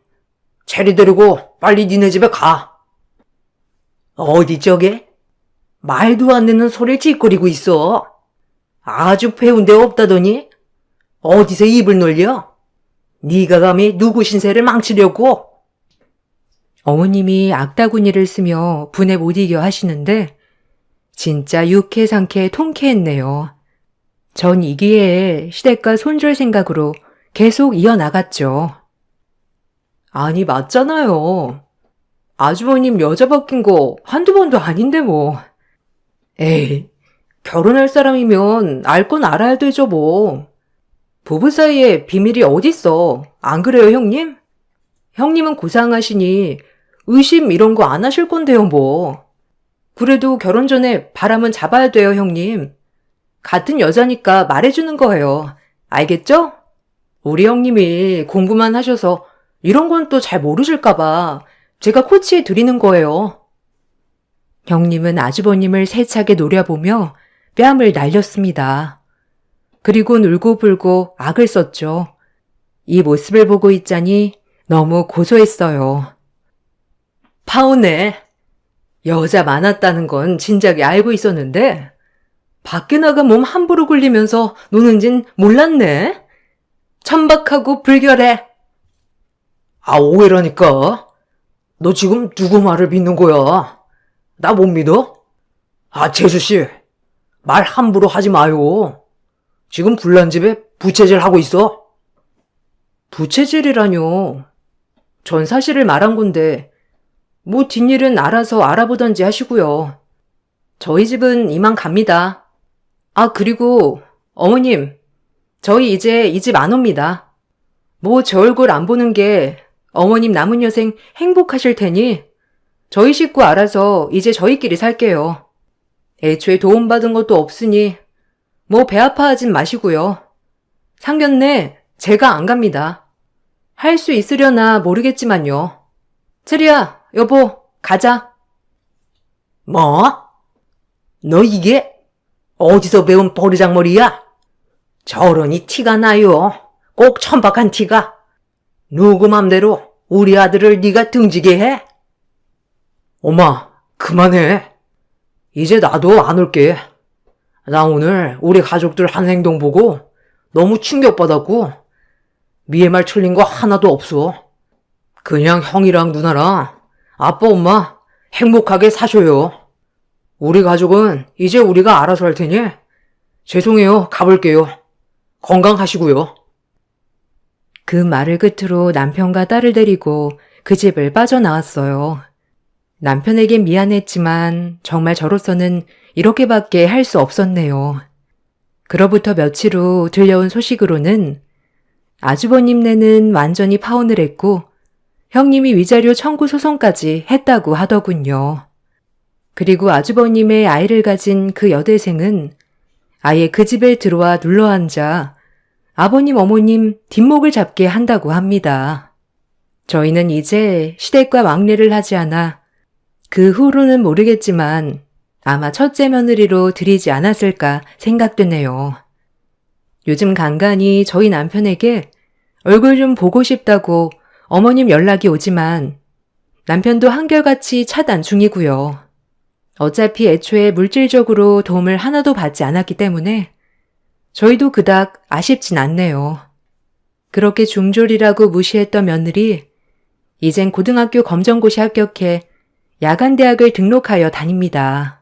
체리 데리고 빨리 니네 집에 가. 어디 저게? 말도 안 되는 소리를 찌꺼리고 있어. 아주 배운 데 없다더니? 어디서 입을 놀려? 네가 감히 누구 신세를 망치려고? 어머님이 악다구니를 쓰며 분에 못 이겨 하시는데 진짜 유쾌상쾌 통쾌했네요. 전 이 기회에 시댁과 손절 생각으로 계속 이어나갔죠. 아니 맞잖아요. 아주버님 여자 바뀐 거 한두 번도 아닌데 뭐. 에이, 결혼할 사람이면 알 건 알아야 되죠 뭐. 부부 사이에 비밀이 어딨어. 안 그래요 형님? 형님은 고상하시니 의심 이런 거 안 하실 건데요 뭐. 그래도 결혼 전에 바람은 잡아야 돼요 형님. 같은 여자니까 말해주는 거예요. 알겠죠? 우리 형님이 공부만 하셔서 이런 건 또 잘 모르실까봐 제가 코치해 드리는 거예요. 형님은 아주버님을 세차게 노려보며 뺨을 날렸습니다. 그리곤 울고불고 악을 썼죠. 이 모습을 보고 있자니 너무 고소했어요. 파오네. 여자 많았다는 건 진작에 알고 있었는데 밖에 나가 몸 함부로 굴리면서 노는진 몰랐네. 천박하고 불결해. 아, 오해라니까. 너 지금 누구 말을 믿는 거야? 나 못 믿어? 아, 재수씨. 말 함부로 하지 마요. 지금 불난 집에 부채질 하고 있어. 부채질이라뇨. 전 사실을 말한 건데 뭐 뒷일은 알아서 알아보던지 하시고요. 저희 집은 이만 갑니다. 아, 그리고 어머님, 저희 이제 이 집 안 옵니다. 뭐 제 얼굴 안 보는 게 어머님 남은 여생 행복하실 테니 저희 식구 알아서 이제 저희끼리 살게요. 애초에 도움받은 것도 없으니 뭐 배 아파하진 마시고요. 상견례 제가 안 갑니다. 할 수 있으려나 모르겠지만요. 체리야, 여보, 가자. 뭐? 너 이게 어디서 배운 버르장머리야? 저러니 티가 나요. 꼭 천박한 티가. 누구 맘대로 우리 아들을 네가 등지게 해? 엄마, 그만해. 이제 나도 안 올게. 나 오늘 우리 가족들 한 행동 보고 너무 충격받았고 미의 말 틀린 거 하나도 없어. 그냥 형이랑 누나랑 아빠 엄마 행복하게 사셔요. 우리 가족은 이제 우리가 알아서 할 테니 죄송해요. 가볼게요. 건강하시고요. 그 말을 끝으로 남편과 딸을 데리고 그 집을 빠져나왔어요. 남편에겐 미안했지만 정말 저로서는 이렇게밖에 할 수 없었네요. 그로부터 며칠 후 들려온 소식으로는 아주버님네는 완전히 파혼을 했고 형님이 위자료 청구 소송까지 했다고 하더군요. 그리고 아주버님의 아이를 가진 그 여대생은 아예 그 집에 들어와 눌러앉아 아버님 어머님 뒷목을 잡게 한다고 합니다. 저희는 이제 시댁과 왕래를 하지 않아 그 후로는 모르겠지만 아마 첫째 며느리로 들이지 않았을까 생각되네요. 요즘 간간히 저희 남편에게 얼굴 좀 보고 싶다고 어머님 연락이 오지만 남편도 한결같이 차단 중이고요. 어차피 애초에 물질적으로 도움을 하나도 받지 않았기 때문에 저희도 그닥 아쉽진 않네요. 그렇게 중졸이라고 무시했던 며느리, 이젠 고등학교 검정고시 합격해 야간대학을 등록하여 다닙니다.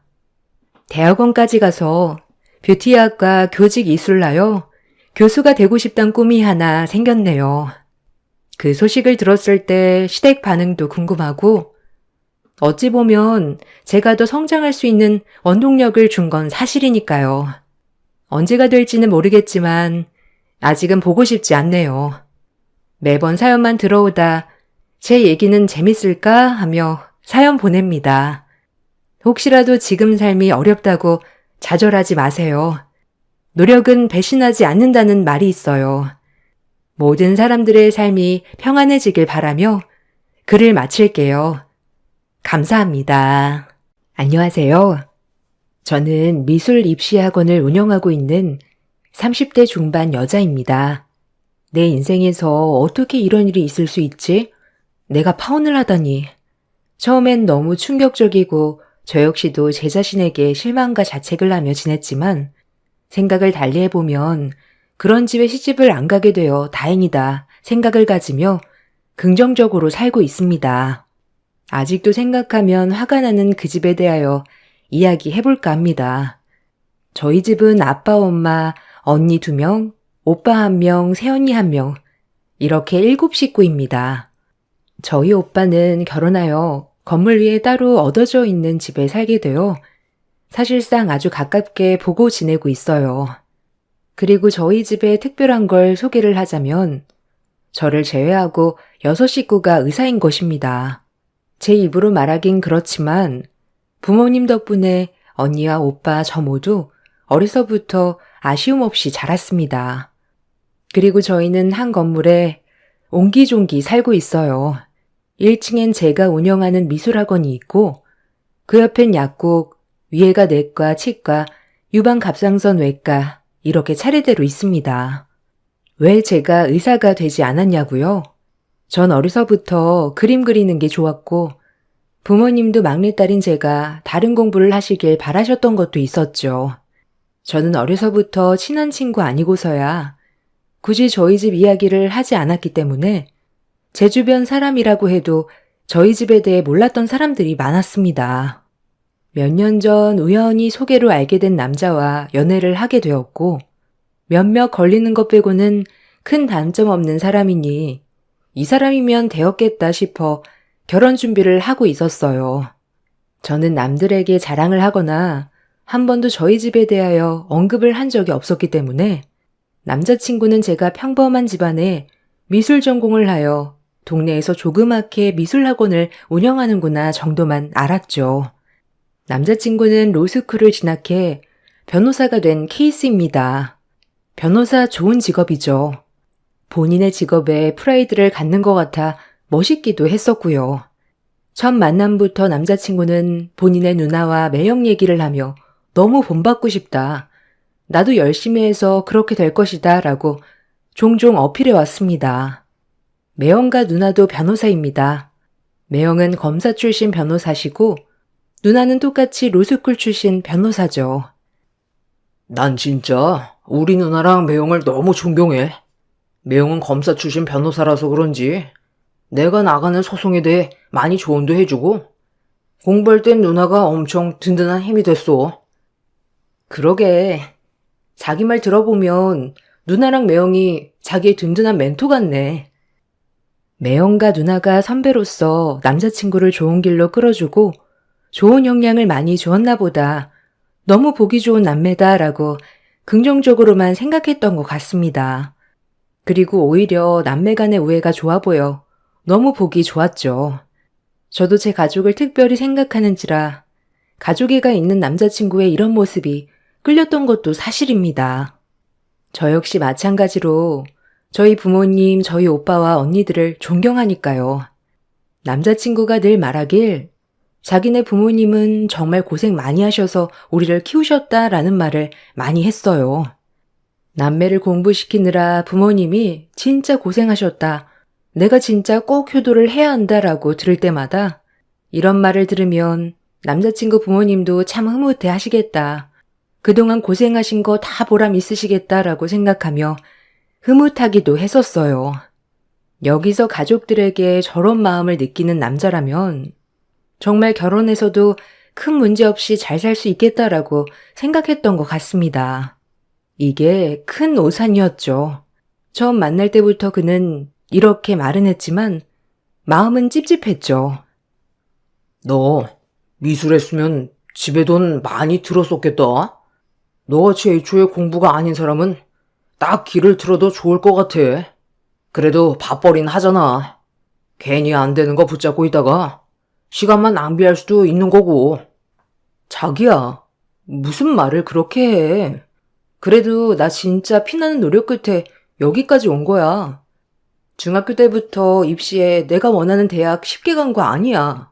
대학원까지 가서 뷰티학과 교직 이술하여 교수가 되고 싶단 꿈이 하나 생겼네요. 그 소식을 들었을 때 시댁 반응도 궁금하고 어찌 보면 제가 더 성장할 수 있는 원동력을 준 건 사실이니까요. 언제가 될지는 모르겠지만 아직은 보고 싶지 않네요. 매번 사연만 들어오다 제 얘기는 재밌을까 하며 사연 보냅니다. 혹시라도 지금 삶이 어렵다고 좌절하지 마세요. 노력은 배신하지 않는다는 말이 있어요. 모든 사람들의 삶이 평안해지길 바라며 글을 마칠게요. 감사합니다. 안녕하세요. 저는 미술 입시학원을 운영하고 있는 30대 중반 여자입니다. 내 인생에서 어떻게 이런 일이 있을 수 있지? 내가 파혼을 하다니. 처음엔 너무 충격적이고 저 역시도 제 자신에게 실망과 자책을 하며 지냈지만 생각을 달리 해보면 그런 집에 시집을 안 가게 되어 다행이다 생각을 가지며 긍정적으로 살고 있습니다. 아직도 생각하면 화가 나는 그 집에 대하여 이야기해볼까 합니다. 저희 집은 아빠, 엄마, 언니 2명, 오빠 1명, 새언니 1명, 이렇게 7 식구입니다. 저희 오빠는 결혼하여 건물 위에 따로 얻어져 있는 집에 살게 되어 사실상 아주 가깝게 보고 지내고 있어요. 그리고 저희 집에 특별한 걸 소개를 하자면 저를 제외하고 6 식구가 의사인 것입니다. 제 입으로 말하긴 그렇지만 부모님 덕분에 언니와 오빠 저 모두 어려서부터 아쉬움 없이 자랐습니다. 그리고 저희는 한 건물에 옹기종기 살고 있어요. 1층엔 제가 운영하는 미술학원이 있고 그 옆엔 약국, 위에가 내과, 치과, 유방갑상선 외과 이렇게 차례대로 있습니다. 왜 제가 의사가 되지 않았냐고요? 전 어려서부터 그림 그리는 게 좋았고 부모님도 막내딸인 제가 다른 공부를 하시길 바라셨던 것도 있었죠. 저는 어려서부터 친한 친구 아니고서야 굳이 저희 집 이야기를 하지 않았기 때문에 제 주변 사람이라고 해도 저희 집에 대해 몰랐던 사람들이 많았습니다. 몇 년 전 우연히 소개로 알게 된 남자와 연애를 하게 되었고 몇몇 걸리는 것 빼고는 큰 단점 없는 사람이니 이 사람이면 되었겠다 싶어 결혼 준비를 하고 있었어요. 저는 남들에게 자랑을 하거나 한 번도 저희 집에 대하여 언급을 한 적이 없었기 때문에 남자친구는 제가 평범한 집안에 미술 전공을 하여 동네에서 조그맣게 미술학원을 운영하는구나 정도만 알았죠. 남자친구는 로스쿨을 진학해 변호사가 된 케이스입니다. 변호사 좋은 직업이죠. 본인의 직업에 프라이드를 갖는 것 같아 멋있기도 했었고요. 첫 만남부터 남자친구는 본인의 누나와 매형 얘기를 하며 너무 본받고 싶다. 나도 열심히 해서 그렇게 될 것이다 라고 종종 어필해 왔습니다. 매형과 누나도 변호사입니다. 매형은 검사 출신 변호사시고 누나는 똑같이 로스쿨 출신 변호사죠. 난 진짜 우리 누나랑 매형을 너무 존경해. 매형은 검사 출신 변호사라서 그런지 내가 나가는 소송에 대해 많이 조언도 해주고 공부할 땐 누나가 엄청 든든한 힘이 됐어. 그러게. 자기 말 들어보면 누나랑 매형이 자기의 든든한 멘토 같네. 매형과 누나가 선배로서 남자친구를 좋은 길로 끌어주고 좋은 영향을 많이 주었나 보다. 너무 보기 좋은 남매다라고 긍정적으로만 생각했던 것 같습니다. 그리고 오히려 남매 간의 우애가 좋아 보여 너무 보기 좋았죠. 저도 제 가족을 특별히 생각하는지라 가족애가 있는 남자친구의 이런 모습이 끌렸던 것도 사실입니다. 저 역시 마찬가지로 저희 부모님, 저희 오빠와 언니들을 존경하니까요. 남자친구가 늘 말하길 자기네 부모님은 정말 고생 많이 하셔서 우리를 키우셨다라는 말을 많이 했어요. 남매를 공부시키느라 부모님이 진짜 고생하셨다. 내가 진짜 꼭 효도를 해야 한다라고 들을 때마다 이런 말을 들으면 남자친구 부모님도 참 흐뭇해 하시겠다. 그동안 고생하신 거 다 보람 있으시겠다라고 생각하며 흐뭇하기도 했었어요. 여기서 가족들에게 저런 마음을 느끼는 남자라면 정말 결혼해서도 큰 문제 없이 잘 살 수 있겠다라고 생각했던 것 같습니다. 이게 큰 오산이었죠. 처음 만날 때부터 그는 이렇게 말은 했지만 마음은 찝찝했죠. 너 미술했으면 집에 돈 많이 들었었겠다. 너같이 애초에 공부가 아닌 사람은 딱 길을 틀어도 좋을 것 같아. 그래도 밥벌이는 하잖아. 괜히 안 되는 거 붙잡고 있다가 시간만 낭비할 수도 있는 거고. 자기야, 무슨 말을 그렇게 해. 그래도 나 진짜 피나는 노력 끝에 여기까지 온 거야. 중학교 때부터 입시에 내가 원하는 대학 쉽게 간 거 아니야.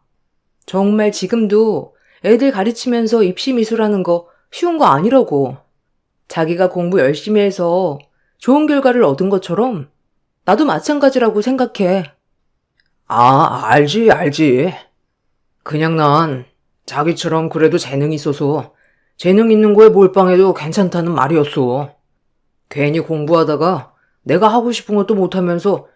정말 지금도 애들 가르치면서 입시 미술하는 거 쉬운 거 아니라고. 자기가 공부 열심히 해서 좋은 결과를 얻은 것처럼 나도 마찬가지라고 생각해. 알지. 그냥 난 자기처럼 그래도 재능이 있어서 재능 있는 거에 몰빵해도 괜찮다는 말이었어. 괜히 공부하다가 내가 하고 싶은 것도 못하면서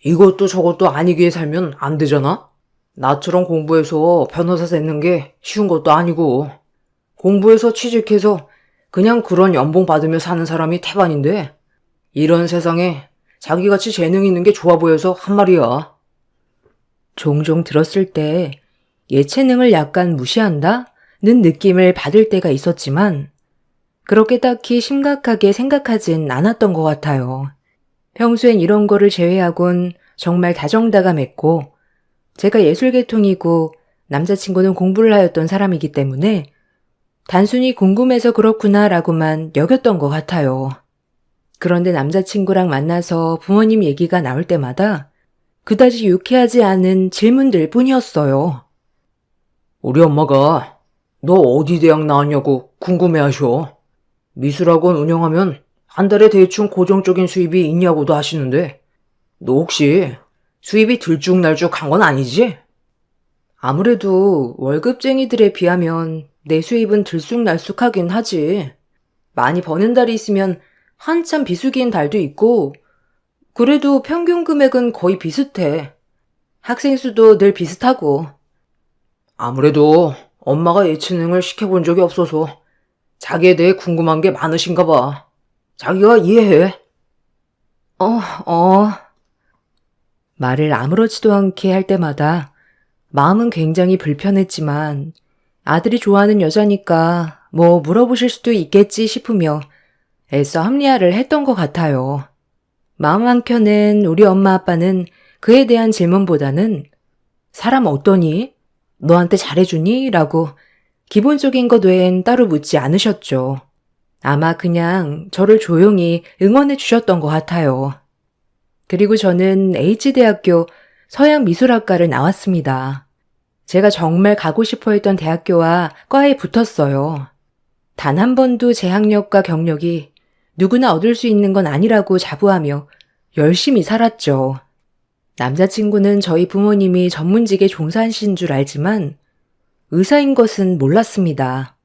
이것도 저것도 아니게 살면 안 되잖아? 나처럼 공부해서 변호사 되는 게 쉬운 것도 아니고 공부해서 취직해서 그냥 그런 연봉 받으며 사는 사람이 태반인데 이런 세상에 자기같이 재능 있는 게 좋아 보여서 한 말이야. 종종 들었을 때 예체능을 약간 무시한다는 느낌을 받을 때가 있었지만 그렇게 딱히 심각하게 생각하진 않았던 것 같아요. 평소엔 이런 거를 제외하곤 정말 다정다감했고 제가 예술계통이고 남자친구는 공부를 하였던 사람이기 때문에 단순히 궁금해서 그렇구나라고만 여겼던 것 같아요. 그런데 남자친구랑 만나서 부모님 얘기가 나올 때마다 그다지 유쾌하지 않은 질문들 뿐이었어요. 우리 엄마가 너 어디 대학 나왔냐고 궁금해하셔. 미술학원 운영하면 한 달에 대충 고정적인 수입이 있냐고도 하시는데 너 혹시 수입이 들쭉날쭉한 건 아니지? 아무래도 월급쟁이들에 비하면 내 수입은 들쑥날쑥하긴 하지. 많이 버는 달이 있으면 한참 비수기인 달도 있고 그래도 평균 금액은 거의 비슷해. 학생 수도 늘 비슷하고. 아무래도 엄마가 예체능을 시켜본 적이 없어서 자기에 대해 궁금한 게 많으신가 봐. 자기가 이해해. 말을 아무렇지도 않게 할 때마다 마음은 굉장히 불편했지만 아들이 좋아하는 여자니까 뭐 물어보실 수도 있겠지 싶으며 애써 합리화를 했던 것 같아요. 마음 한켠엔 우리 엄마 아빠는 그에 대한 질문보다는 사람 어떠니? 너한테 잘해주니? 라고 기본적인 것 외엔 따로 묻지 않으셨죠. 아마 그냥 저를 조용히 응원해 주셨던 것 같아요. 그리고 저는 H대학교 서양미술학과를 나왔습니다. 제가 정말 가고 싶어 했던 대학교와 과에 붙었어요. 단 한 번도 제 학력과 경력이 누구나 얻을 수 있는 건 아니라고 자부하며 열심히 살았죠. 남자친구는 저희 부모님이 전문직에 종사하신 줄 알지만 의사인 것은 몰랐습니다.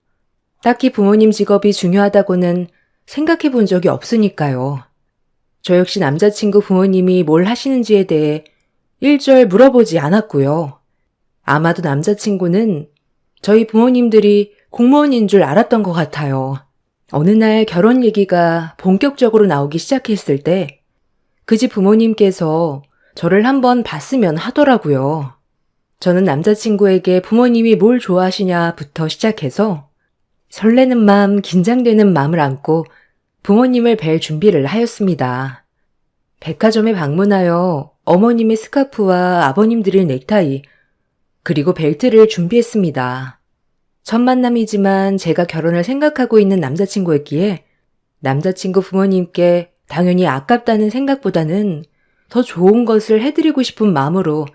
딱히 부모님 직업이 중요하다고는 생각해 본 적이 없으니까요. 저 역시 남자친구 부모님이 뭘 하시는지에 대해 일절 물어보지 않았고요. 아마도 남자친구는 저희 부모님들이 공무원인 줄 알았던 것 같아요. 어느 날 결혼 얘기가 본격적으로 나오기 시작했을 때 그 집 부모님께서 저를 한번 봤으면 하더라고요. 저는 남자친구에게 부모님이 뭘 좋아하시냐부터 시작해서 설레는 마음, 긴장되는 마음을 안고 부모님을 뵐 준비를 하였습니다. 백화점에 방문하여 어머님의 스카프와 아버님 드릴 넥타이, 그리고 벨트를 준비했습니다. 첫 만남이지만 제가 결혼을 생각하고 있는 남자친구였기에 남자친구 부모님께 당연히 아깝다는 생각보다는 더 좋은 것을 해드리고 싶은 마음으로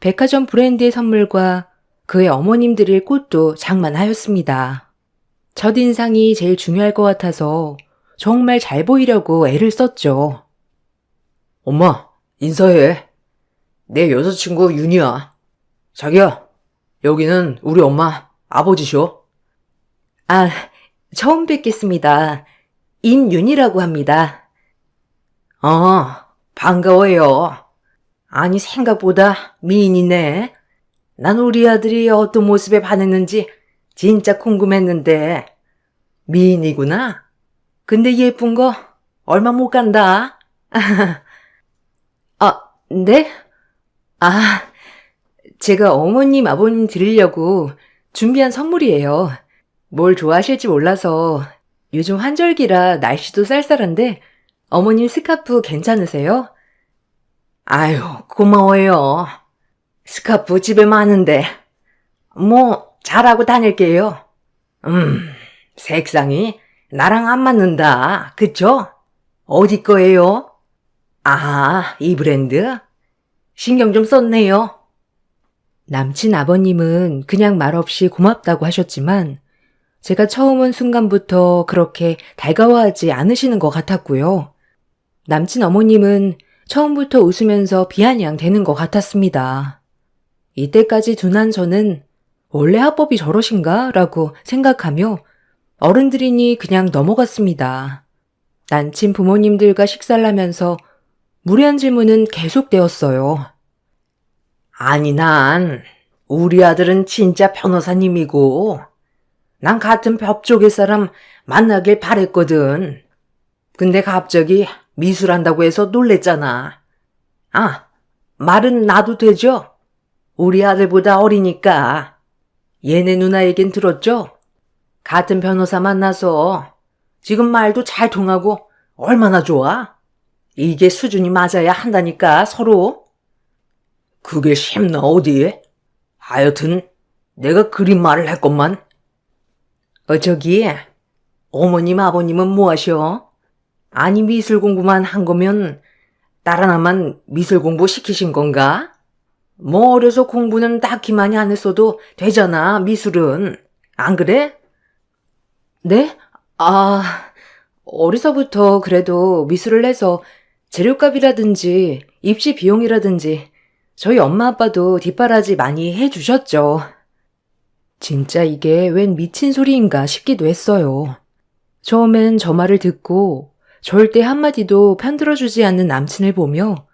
백화점 브랜드의 선물과 그의 어머님 드릴 꽃도 장만하였습니다. 첫인상이 제일 중요할 것 같아서 정말 잘 보이려고 애를 썼죠. 엄마, 인사해. 내 여자친구 윤이야. 자기야, 여기는 우리 엄마, 아버지셔. 아, 처음 뵙겠습니다. 임윤이라고 합니다. 반가워요. 아니, 생각보다 미인이네. 난 우리 아들이 어떤 모습에 반했는지 진짜 궁금했는데. 미인이구나. 근데 예쁜 거 얼마 못 간다. 네? 제가 어머님, 아버님 드리려고 준비한 선물이에요. 뭘 좋아하실지 몰라서 요즘 환절기라 날씨도 쌀쌀한데 어머님 스카프 괜찮으세요? 아유, 고마워요. 스카프 집에 많은데. 잘하고 다닐게요. 색상이 나랑 안 맞는다. 그쵸? 어디 거예요? 이 브랜드? 신경 좀 썼네요. 남친 아버님은 그냥 말없이 고맙다고 하셨지만 제가 처음 온 순간부터 그렇게 달가워하지 않으시는 것 같았고요. 남친 어머님은 처음부터 웃으면서 비아냥 대는 것 같았습니다. 이때까지 둔한 저는 원래 합법이 저러신가? 라고 생각하며 어른들이니 그냥 넘어갔습니다. 남친 부모님들과 식사를 하면서 무례한 질문은 계속되었어요. 아니, 우리 아들은 진짜 변호사님이고, 난 같은 법 쪽의 사람 만나길 바랬거든. 근데 갑자기 미술한다고 해서 놀랬잖아. 말은 나도 되죠? 우리 아들보다 어리니까. 얘네 누나 얘긴 들었죠? 같은 변호사 만나서 지금 말도 잘 통하고 얼마나 좋아? 이게 수준이 맞아야 한다니까, 서로. 그게 쉽나 어디? 하여튼 내가 그린 말을 했건만. 저기 어머님 아버님은 뭐 하셔? 아니 미술 공부만 한 거면 딸 하나만 미술 공부 시키신 건가? 어려서 공부는 딱히 많이 안 했어도 되잖아, 미술은. 안 그래? 네? 어려서부터 그래도 미술을 해서 재료값이라든지 입시 비용이라든지 저희 엄마 아빠도 뒷바라지 많이 해주셨죠. 진짜 이게 웬 미친 소리인가 싶기도 했어요. 처음엔 저 말을 듣고 절대 한마디도 편들어주지 않는 남친을 보며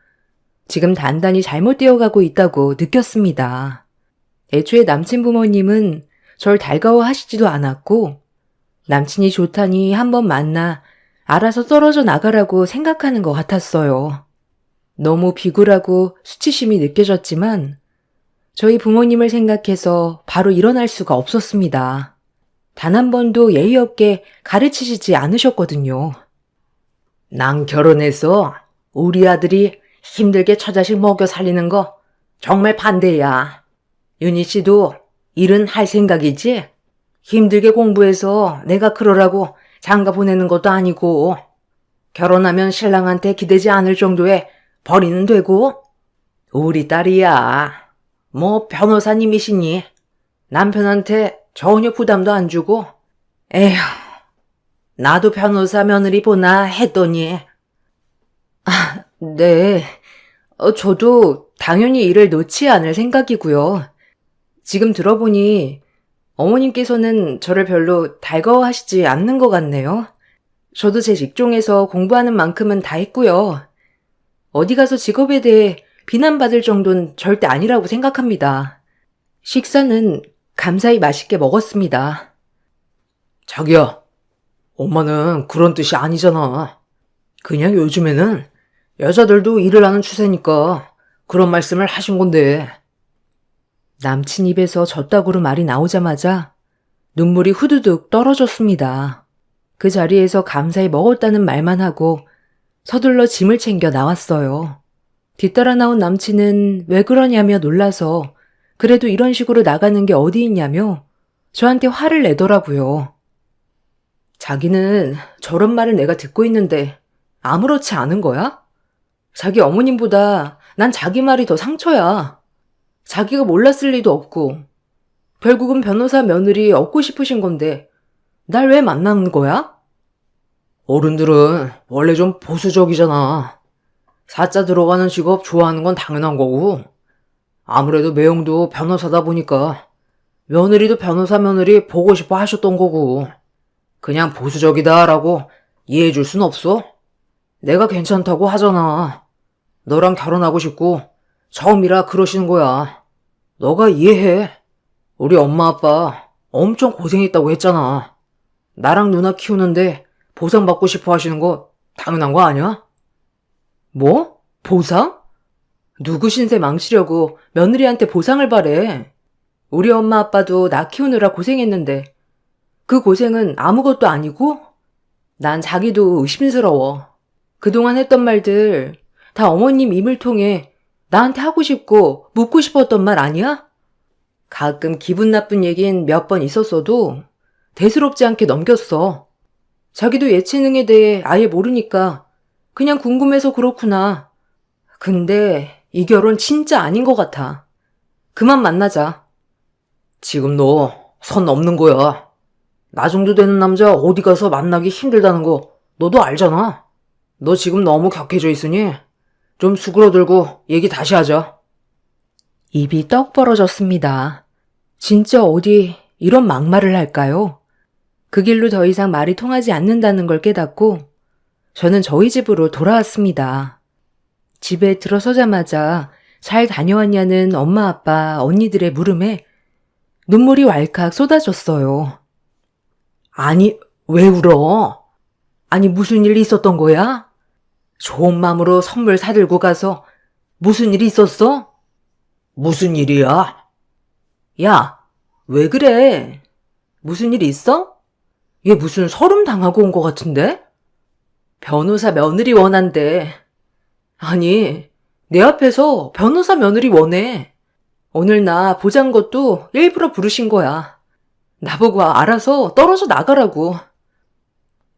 지금 단단히 잘못되어 가고 있다고 느꼈습니다. 애초에 남친 부모님은 절 달가워하시지도 않았고 남친이 좋다니 한번 만나 알아서 떨어져 나가라고 생각하는 것 같았어요. 너무 비굴하고 수치심이 느껴졌지만 저희 부모님을 생각해서 바로 일어날 수가 없었습니다. 단 한 번도 예의 없게 가르치시지 않으셨거든요. 난 결혼해서 우리 아들이 힘들게 처자식 먹여 살리는 거 정말 반대야. 윤희 씨도 일은 할 생각이지? 힘들게 공부해서 내가 그러라고 장가 보내는 것도 아니고 결혼하면 신랑한테 기대지 않을 정도의 벌이는 되고 우리 딸이야. 변호사님이시니 남편한테 전혀 부담도 안 주고 에휴 나도 변호사 며느리 보나 했더니 네, 저도 당연히 일을 놓지 않을 생각이고요. 지금 들어보니 어머님께서는 저를 별로 달가워하시지 않는 것 같네요. 저도 제 직종에서 공부하는 만큼은 다 했고요. 어디 가서 직업에 대해 비난받을 정도는 절대 아니라고 생각합니다. 식사는 감사히 맛있게 먹었습니다. 자기야, 엄마는 그런 뜻이 아니잖아. 그냥 요즘에는 여자들도 일을 하는 추세니까 그런 말씀을 하신 건데. 남친 입에서 젖다구로 말이 나오자마자 눈물이 후두둑 떨어졌습니다. 그 자리에서 감사히 먹었다는 말만 하고 서둘러 짐을 챙겨 나왔어요. 뒤따라 나온 남친은 왜 그러냐며 놀라서 그래도 이런 식으로 나가는 게 어디 있냐며 저한테 화를 내더라고요. 자기는 저런 말을 내가 듣고 있는데 아무렇지 않은 거야? 자기 어머님보다 난 자기 말이 더 상처야. 자기가 몰랐을 리도 없고 결국은 변호사 며느리 얻고 싶으신 건데 날 왜 만나는 거야? 어른들은 원래 좀 보수적이잖아. 사자 들어가는 직업 좋아하는 건 당연한 거고, 아무래도 매형도 변호사다 보니까 며느리도 변호사 며느리 보고 싶어 하셨던 거고, 그냥 보수적이다라고 이해해 줄 순 없어? 내가 괜찮다고 하잖아. 너랑 결혼하고 싶고 처음이라 그러시는 거야. 너가 이해해. 우리 엄마 아빠 엄청 고생했다고 했잖아. 나랑 누나 키우는데 보상받고 싶어 하시는 거 당연한 거 아니야? 뭐? 보상? 누구 신세 망치려고 며느리한테 보상을 바래. 우리 엄마 아빠도 나 키우느라 고생했는데 그 고생은 아무것도 아니고? 난 자기도 의심스러워. 그동안 했던 말들 다 어머님 입을 통해 나한테 하고 싶고 묻고 싶었던 말 아니야? 가끔 기분 나쁜 얘긴 몇 번 있었어도 대수롭지 않게 넘겼어. 자기도 예체능에 대해 아예 모르니까 그냥 궁금해서 그렇구나. 근데 이 결혼 진짜 아닌 것 같아. 그만 만나자. 지금 너 선 넘는 거야. 나 정도 되는 남자 어디 가서 만나기 힘들다는 거 너도 알잖아. 너 지금 너무 격해져 있으니 좀 수그러들고 얘기 다시 하자. 입이 떡 벌어졌습니다. 진짜 어디 이런 막말을 할까요? 그 길로 더 이상 말이 통하지 않는다는 걸 깨닫고 저는 저희 집으로 돌아왔습니다. 집에 들어서자마자 잘 다녀왔냐는 엄마, 아빠, 언니들의 물음에 눈물이 왈칵 쏟아졌어요. 아니, 왜 울어? 아니, 무슨 일이 있었던 거야? 좋은 마음으로 선물 사들고 가서 무슨 일이 있었어? 무슨 일이야? 야, 왜 그래? 무슨 일 있어? 얘 무슨 서름 당하고 온 것 같은데? 변호사 며느리 원한대. 아니, 내 앞에서 변호사 며느리 원해. 오늘 나 보잔 것도 일부러 부르신 거야. 나보고 알아서 떨어져 나가라고.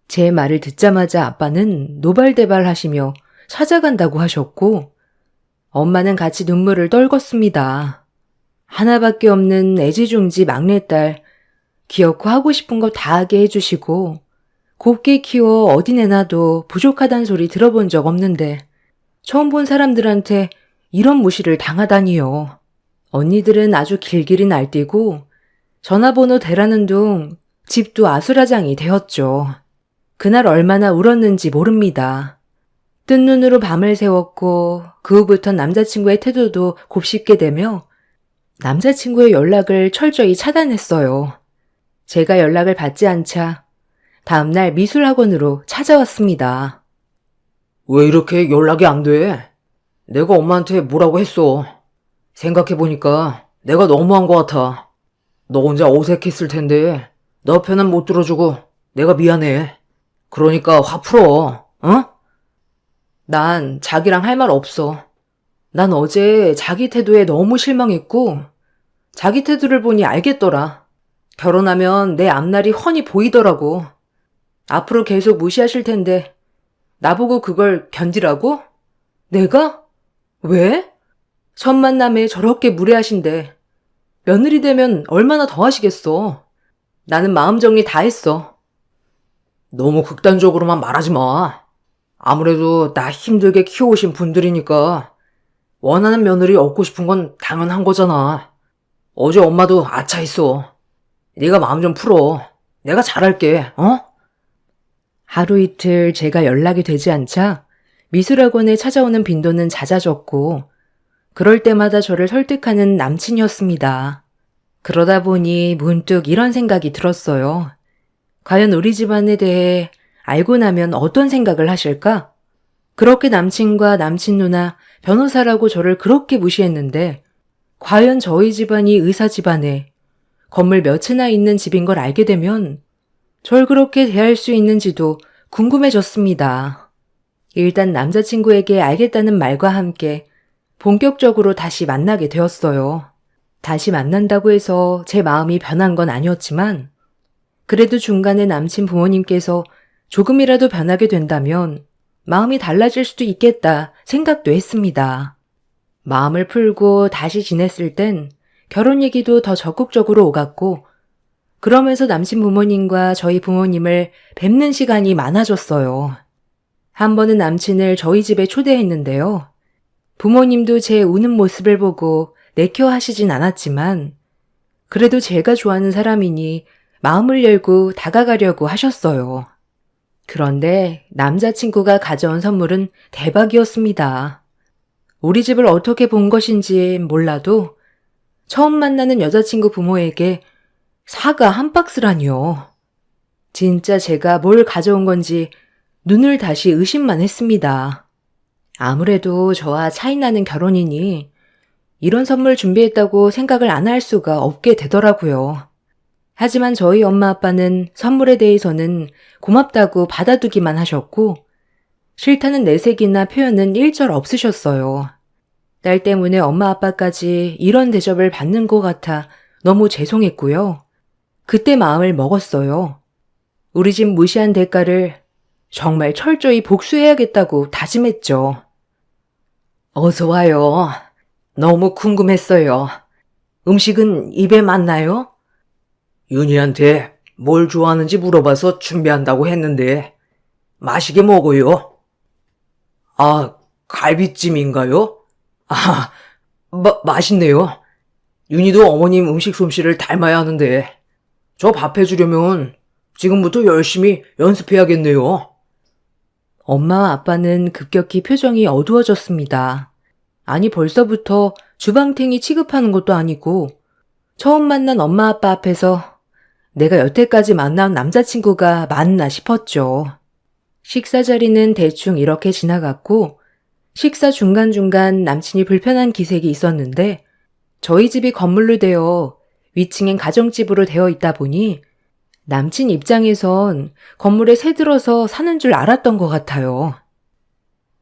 제 말을 듣자마자 아빠는 노발대발 하시며 찾아간다고 하셨고, 엄마는 같이 눈물을 떨궜습니다. 하나밖에 없는 애지중지 막내딸, 귀엽고 하고 싶은 거 다 하게 해주시고, 곱게 키워 어디 내놔도 부족하단 소리 들어본 적 없는데, 처음 본 사람들한테 이런 무시를 당하다니요. 언니들은 아주 길길이 날뛰고 전화번호 대라는 둥 집도 아수라장이 되었죠. 그날 얼마나 울었는지 모릅니다. 뜬 눈으로 밤을 새웠고 그 후부터 남자친구의 태도도 곱씹게 되며 남자친구의 연락을 철저히 차단했어요. 제가 연락을 받지 않자 다음날 미술학원으로 찾아왔습니다. 왜 이렇게 연락이 안 돼? 내가 엄마한테 뭐라고 했어. 생각해보니까 내가 너무한 것 같아. 너 혼자 어색했을 텐데 너 편은 못 들어주고 내가 미안해. 그러니까 화 풀어, 어? 난 자기랑 할 말 없어. 난 어제 자기 태도에 너무 실망했고 자기 태도를 보니 알겠더라. 결혼하면 내 앞날이 훤히 보이더라고. 앞으로 계속 무시하실 텐데 나보고 그걸 견디라고? 내가? 왜? 첫 만남에 저렇게 무례하신데 며느리 되면 얼마나 더 하시겠어. 나는 마음 정리 다 했어. 너무 극단적으로만 말하지 마. 아무래도 나 힘들게 키워오신 분들이니까 원하는 며느리 얻고 싶은 건 당연한 거잖아. 어제 엄마도 아차했어. 네가 마음 좀 풀어. 내가 잘할게, 어? 하루 이틀 제가 연락이 되지 않자 미술학원에 찾아오는 빈도는 잦아졌고 그럴 때마다 저를 설득하는 남친이었습니다. 그러다 보니 문득 이런 생각이 들었어요. 과연 우리 집안에 대해 알고 나면 어떤 생각을 하실까? 그렇게 남친과 남친 누나, 변호사라고 저를 그렇게 무시했는데 과연 저희 집안이 의사 집안에 건물 몇 채나 있는 집인 걸 알게 되면 절 그렇게 대할 수 있는지도 궁금해졌습니다. 일단 남자친구에게 알겠다는 말과 함께 본격적으로 다시 만나게 되었어요. 다시 만난다고 해서 제 마음이 변한 건 아니었지만 그래도 중간에 남친 부모님께서 조금이라도 변하게 된다면 마음이 달라질 수도 있겠다 생각도 했습니다. 마음을 풀고 다시 지냈을 땐 결혼 얘기도 더 적극적으로 오갔고, 그러면서 남친 부모님과 저희 부모님을 뵙는 시간이 많아졌어요. 한 번은 남친을 저희 집에 초대했는데요. 부모님도 제 우는 모습을 보고 내켜 하시진 않았지만, 그래도 제가 좋아하는 사람이니 마음을 열고 다가가려고 하셨어요. 그런데 남자친구가 가져온 선물은 대박이었습니다. 우리 집을 어떻게 본 것인지 몰라도 처음 만나는 여자친구 부모에게 사과 한 박스라니요. 진짜 제가 뭘 가져온 건지 눈을 다시 의심만 했습니다. 아무래도 저와 차이 나는 결혼이니 이런 선물 준비했다고 생각을 안 할 수가 없게 되더라고요. 하지만 저희 엄마 아빠는 선물에 대해서는 고맙다고 받아두기만 하셨고 싫다는 내색이나 표현은 일절 없으셨어요. 딸 때문에 엄마 아빠까지 이런 대접을 받는 것 같아 너무 죄송했고요. 그때 마음을 먹었어요. 우리 집 무시한 대가를 정말 철저히 복수해야겠다고 다짐했죠. 어서 와요. 너무 궁금했어요. 음식은 입에 맞나요? 윤희한테 뭘 좋아하는지 물어봐서 준비한다고 했는데 맛있게 먹어요. 아, 갈비찜인가요? 아, 맛있네요. 윤희도 어머님 음식 솜씨를 닮아야 하는데 저 밥 해주려면 지금부터 열심히 연습해야겠네요. 엄마와 아빠는 급격히 표정이 어두워졌습니다. 아니 벌써부터 주방탱이 취급하는 것도 아니고 처음 만난 엄마 아빠 앞에서 내가 여태까지 만난 남자친구가 맞나 싶었죠. 식사 자리는 대충 이렇게 지나갔고 식사 중간중간 남친이 불편한 기색이 있었는데 저희 집이 건물로 되어 위층엔 가정집으로 되어 있다 보니 남친 입장에선 건물에 새 들어서 사는 줄 알았던 것 같아요.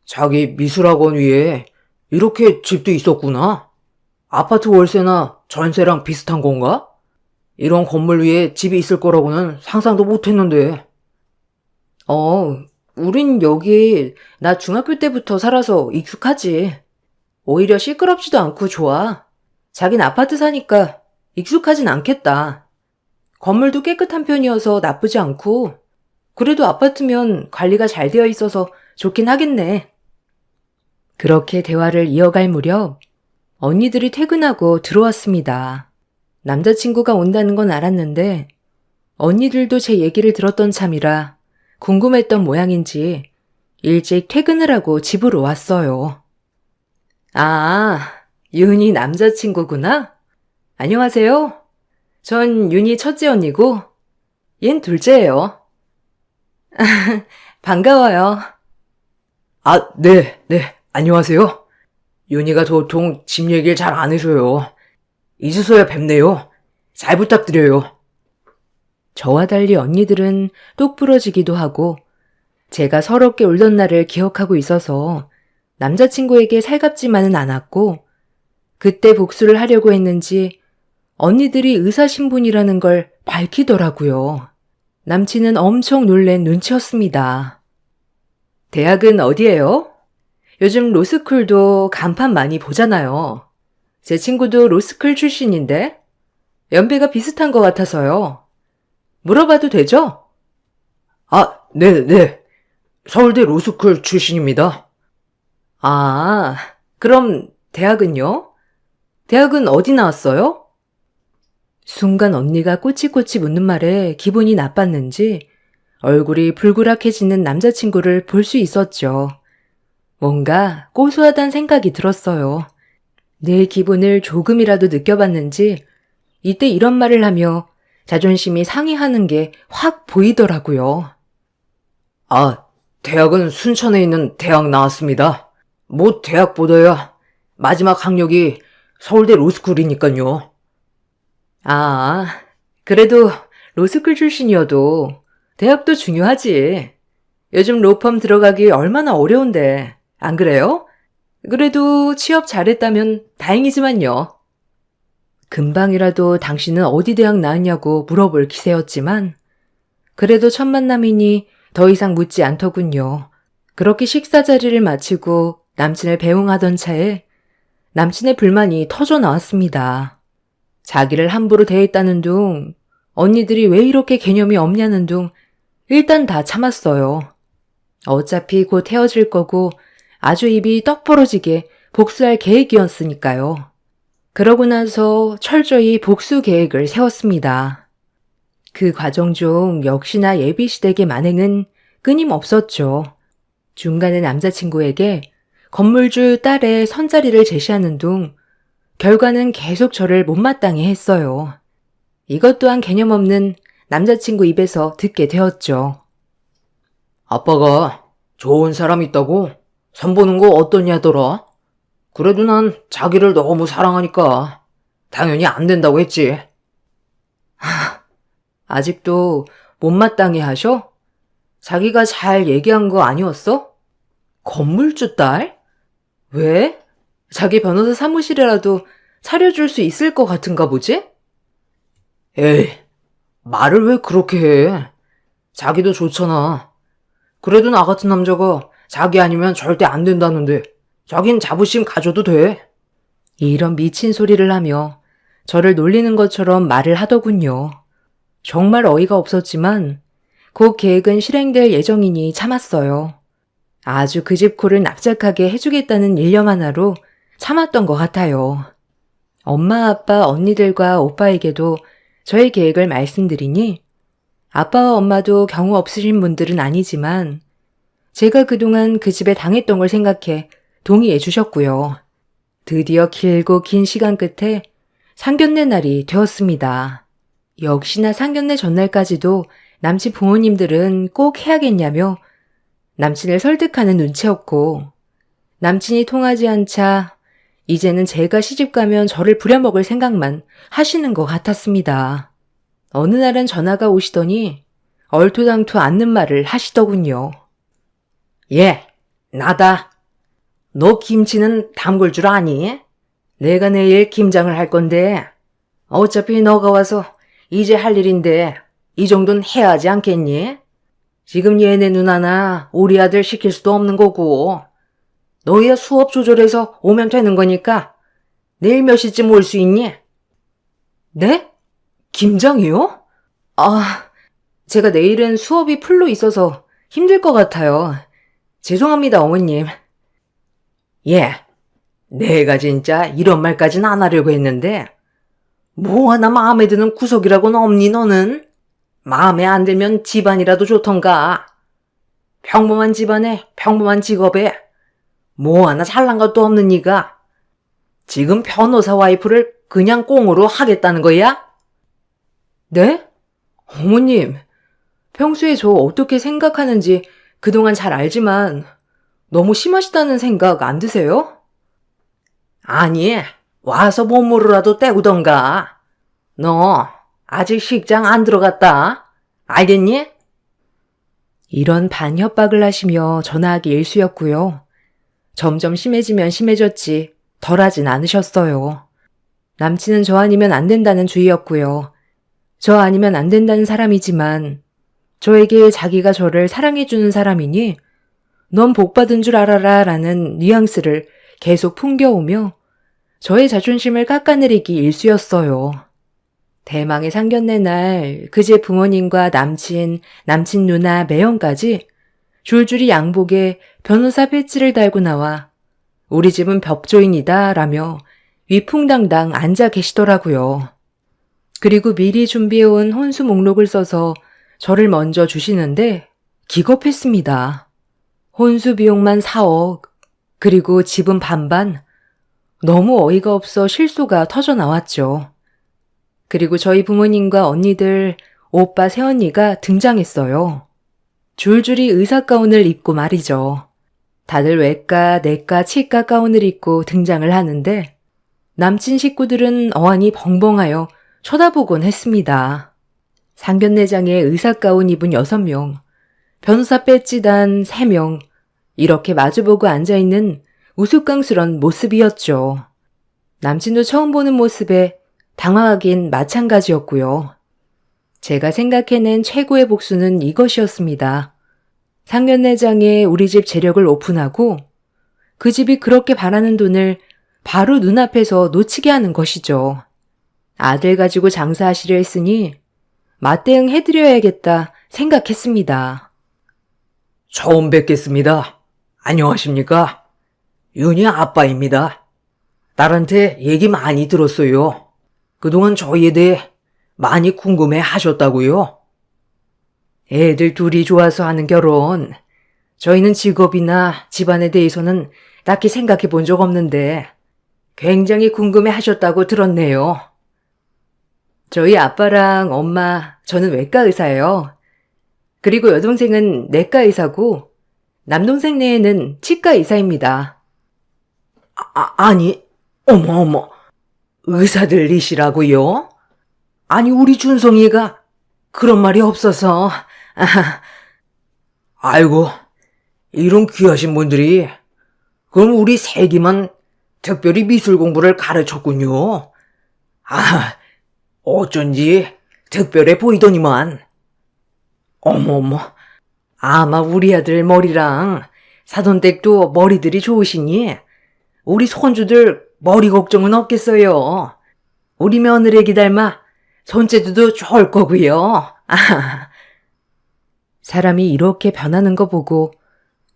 자기 미술학원 위에 이렇게 집도 있었구나. 아파트 월세나 전세랑 비슷한 건가? 이런 건물 위에 집이 있을 거라고는 상상도 못했는데. 우린 여기 나 중학교 때부터 살아서 익숙하지. 오히려 시끄럽지도 않고 좋아. 자긴 아파트 사니까 익숙하진 않겠다. 건물도 깨끗한 편이어서 나쁘지 않고 그래도 아파트면 관리가 잘 되어 있어서 좋긴 하겠네. 그렇게 대화를 이어갈 무렵 언니들이 퇴근하고 들어왔습니다. 남자친구가 온다는 건 알았는데 언니들도 제 얘기를 들었던 참이라 궁금했던 모양인지 일찍 퇴근을 하고 집으로 왔어요. 아, 윤희 남자친구구나? 안녕하세요. 전 윤희 첫째 언니고 얜 둘째예요. 반가워요. 아, 네. 안녕하세요. 윤희가 도통 집 얘기를 잘 안 해줘요. 이제서야 뵙네요. 잘 부탁드려요. 저와 달리 언니들은 똑 부러지기도 하고 제가 서럽게 울던 날을 기억하고 있어서 남자친구에게 살갑지만은 않았고 그때 복수를 하려고 했는지 언니들이 의사신분이라는 걸 밝히더라고요. 남친은 엄청 놀란 눈치였습니다. 대학은 어디예요? 요즘 로스쿨도 간판 많이 보잖아요. 제 친구도 로스쿨 출신인데 연배가 비슷한 것 같아서요. 물어봐도 되죠? 아, 네. 서울대 로스쿨 출신입니다. 아, 그럼 대학은요? 대학은 어디 나왔어요? 순간 언니가 꼬치꼬치 묻는 말에 기분이 나빴는지 얼굴이 불그락해지는 남자친구를 볼 수 있었죠. 뭔가 고소하단 생각이 들었어요. 내 기분을 조금이라도 느껴봤는지 이때 이런 말을 하며 자존심이 상해하는 게 확 보이더라고요. 아, 대학은 순천에 있는 대학 나왔습니다. 뭐 대학보다야 마지막 학력이 서울대 로스쿨이니까요. 아, 그래도 로스쿨 출신이어도 대학도 중요하지. 요즘 로펌 들어가기 얼마나 어려운데, 안 그래요? 그래도 취업 잘했다면 다행이지만요. 금방이라도 당신은 어디 대학 나왔냐고 물어볼 기세였지만 그래도 첫 만남이니 더 이상 묻지 않더군요. 그렇게 식사 자리를 마치고 남친을 배웅하던 차에 남친의 불만이 터져 나왔습니다. 자기를 함부로 대했다는 둥, 언니들이 왜 이렇게 개념이 없냐는 둥, 일단 다 참았어요. 어차피 곧 헤어질 거고 아주 입이 떡 벌어지게 복수할 계획이었으니까요. 그러고 나서 철저히 복수 계획을 세웠습니다. 그 과정 중 역시나 예비시댁의 만행은 끊임없었죠. 중간에 남자친구에게 건물주 딸의 선자리를 제시하는 둥 결과는 계속 저를 못마땅해 했어요. 이것 또한 개념 없는 남자친구 입에서 듣게 되었죠. 아빠가 좋은 사람 있다고 선보는 거 어떠냐더라? 그래도 난 자기를 너무 사랑하니까 당연히 안 된다고 했지. 아직도 못마땅해 하셔? 자기가 잘 얘기한 거 아니었어? 건물주 딸? 왜? 자기 변호사 사무실이라도 차려줄 수 있을 것 같은가 보지? 에이, 말을 왜 그렇게 해? 자기도 좋잖아. 그래도 나 같은 남자가 자기 아니면 절대 안 된다는데 자긴 자부심 가져도 돼. 이런 미친 소리를 하며 저를 놀리는 것처럼 말을 하더군요. 정말 어이가 없었지만 그 계획은 실행될 예정이니 참았어요. 아주 그 집 콜을 납작하게 해주겠다는 일념 하나로 참았던 것 같아요. 엄마, 아빠, 언니들과 오빠에게도 저의 계획을 말씀드리니 아빠와 엄마도 경우 없으신 분들은 아니지만 제가 그동안 그 집에 당했던 걸 생각해 동의해 주셨고요. 드디어 길고 긴 시간 끝에 상견례 날이 되었습니다. 역시나 상견례 전날까지도 남친 부모님들은 꼭 해야겠냐며 남친을 설득하는 눈치였고 남친이 통하지 않자 이제는 제가 시집가면 저를 부려먹을 생각만 하시는 것 같았습니다. 어느 날은 전화가 오시더니 얼토당토 않는 말을 하시더군요. 예, 나다. 너 김치는 담글 줄 아니? 내가 내일 김장을 할 건데 어차피 너가 와서 이제 할 일인데 이 정도는 해야 하지 않겠니? 지금 얘네 누나나 우리 아들 시킬 수도 없는 거고 너희야 수업 조절해서 오면 되는 거니까 내일 몇 시쯤 올 수 있니? 네? 김장이요? 아, 제가 내일은 수업이 풀로 있어서 힘들 것 같아요. 죄송합니다, 어머님. 예, 내가 진짜 이런 말까진 안 하려고 했는데 뭐 하나 마음에 드는 구석이라고는 없니 너는? 마음에 안 들면 집안이라도 좋던가. 평범한 집안에 평범한 직업에 뭐 하나 잘난 것도 없는 니가 지금 변호사 와이프를 그냥 꽁으로 하겠다는 거야? 네? 어머님, 평소에 저 어떻게 생각하는지 그동안 잘 알지만 너무 심하시다는 생각 안 드세요? 아니, 와서 몸으로라도 떼우던가. 너 아직 식장 안 들어갔다. 알겠니? 이런 반협박을 하시며 전화하기 일쑤였고요. 점점 심해지면 심해졌지 덜하진 않으셨어요. 남친은 저 아니면 안 된다는 주의였고요. 저 아니면 안 된다는 사람이지만 저에게 자기가 저를 사랑해주는 사람이니 넌 복받은 줄 알아라 라는 뉘앙스를 계속 풍겨오며 저의 자존심을 깎아내리기 일쑤였어요. 대망의 상견례 날 그제 부모님과 남친 누나 매형까지 줄줄이 양복에 변호사 배지를 달고 나와 우리 집은 법조인이다 라며 위풍당당 앉아 계시더라고요. 그리고 미리 준비해온 혼수 목록을 써서 저를 먼저 주시는데 기겁했습니다. 혼수 비용만 4억, 그리고 집은 반반. 너무 어이가 없어 실소가 터져 나왔죠. 그리고 저희 부모님과 언니들, 오빠 새언니가 등장했어요. 줄줄이 의사 가운을 입고 말이죠. 다들 외과, 내과, 치과 가운을 입고 등장을 하는데 남친 식구들은 어안이 벙벙하여 쳐다보곤 했습니다. 상견례장에 의사 가운 입은 6명, 변호사 배지 단 3명, 이렇게 마주보고 앉아있는 우스꽝스런 모습이었죠. 남친도 처음 보는 모습에 당황하긴 마찬가지였고요. 제가 생각해낸 최고의 복수는 이것이었습니다. 상견례장에 우리 집 재력을 오픈하고 그 집이 그렇게 바라는 돈을 바로 눈앞에서 놓치게 하는 것이죠. 아들 가지고 장사하시려 했으니 맞대응 해드려야겠다 생각했습니다. 처음 뵙겠습니다. 안녕하십니까? 윤희 아빠입니다. 딸한테 얘기 많이 들었어요. 그동안 저희에 대해 많이 궁금해 하셨다고요? 애들 둘이 좋아서 하는 결혼. 저희는 직업이나 집안에 대해서는 딱히 생각해 본 적 없는데 굉장히 궁금해 하셨다고 들었네요. 저희 아빠랑 엄마, 저는 외과 의사예요. 그리고 여동생은 내과 의사고 남동생 내에는 치과 의사입니다. 아니, 어머. 의사들이시라고요? 아니, 우리 준성이가 그런 말이 없어서. 아이고, 이런 귀하신 분들이 그럼 우리 세기만 특별히 미술 공부를 가르쳤군요. 어쩐지 특별해 보이더니만. 어머머, 아마 우리 아들 머리랑 사돈댁도 머리들이 좋으시니 우리 손주들 머리 걱정은 없겠어요. 우리 며느리기 닮아 손재주도 좋을 거고요. 사람이 이렇게 변하는 거 보고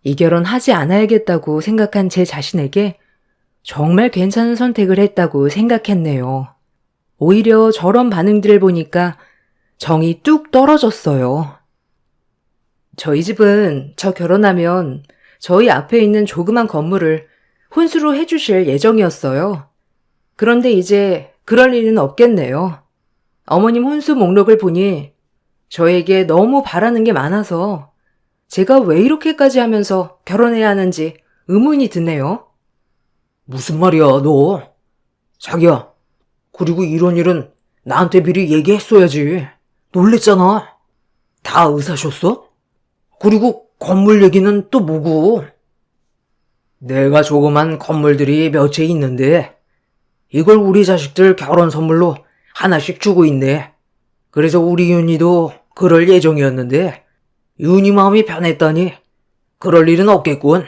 이 결혼 하지 않아야겠다고 생각한 제 자신에게 정말 괜찮은 선택을 했다고 생각했네요. 오히려 저런 반응들을 보니까 정이 뚝 떨어졌어요. 저희 집은 저 결혼하면 저희 앞에 있는 조그만 건물을 혼수로 해주실 예정이었어요. 그런데 이제 그럴 일은 없겠네요. 어머님 혼수 목록을 보니 저에게 너무 바라는 게 많아서 제가 왜 이렇게까지 하면서 결혼해야 하는지 의문이 드네요. 무슨 말이야, 너? 자기야, 그리고 이런 일은 나한테 미리 얘기했어야지. 놀랬잖아. 다 의사셨어? 그리고 건물 얘기는 또 뭐고? 내가 조그만 건물들이 몇 채 있는데 이걸 우리 자식들 결혼 선물로 하나씩 주고 있네. 그래서 우리 윤희도 그럴 예정이었는데 윤희 마음이 변했다니 그럴 일은 없겠군.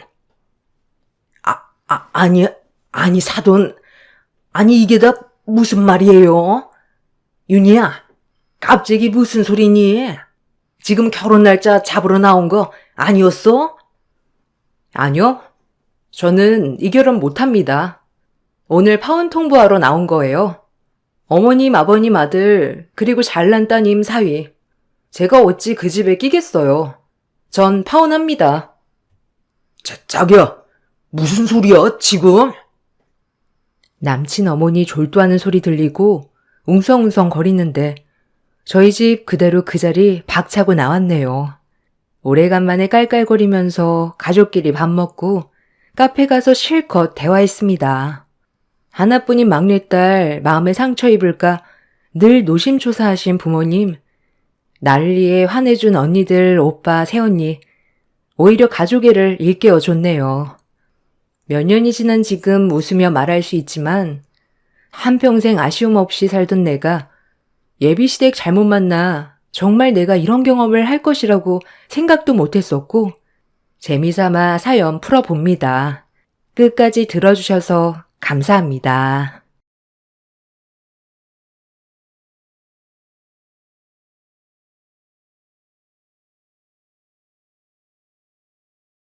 아니 사돈. 아니 이게 다 무슨 말이에요? 윤희야, 갑자기 무슨 소리니? 지금 결혼 날짜 잡으러 나온 거 아니었어? 아니요. 저는 이 결혼 못합니다. 오늘 파혼 통보하러 나온 거예요. 어머님, 아버님 아들, 그리고 잘난 따님 사위. 제가 어찌 그 집에 끼겠어요. 전 파혼합니다. 자기야, 무슨 소리야, 지금? 남친 어머니 졸도하는 소리 들리고 웅성웅성 거리는데 저희 집 그대로 그 자리 박차고 나왔네요. 오래간만에 깔깔거리면서 가족끼리 밥 먹고 카페 가서 실컷 대화했습니다. 하나뿐인 막내딸 마음에 상처 입을까 늘 노심초사하신 부모님, 나를 위해 화내준 언니들, 오빠, 새언니, 오히려 가족애를 일깨워줬네요. 몇 년이 지난 지금 웃으며 말할 수 있지만 한평생 아쉬움 없이 살던 내가 예비시댁 잘못 만나 정말 내가 이런 경험을 할 것이라고 생각도 못했었고 재미삼아 사연 풀어봅니다. 끝까지 들어주셔서 감사합니다.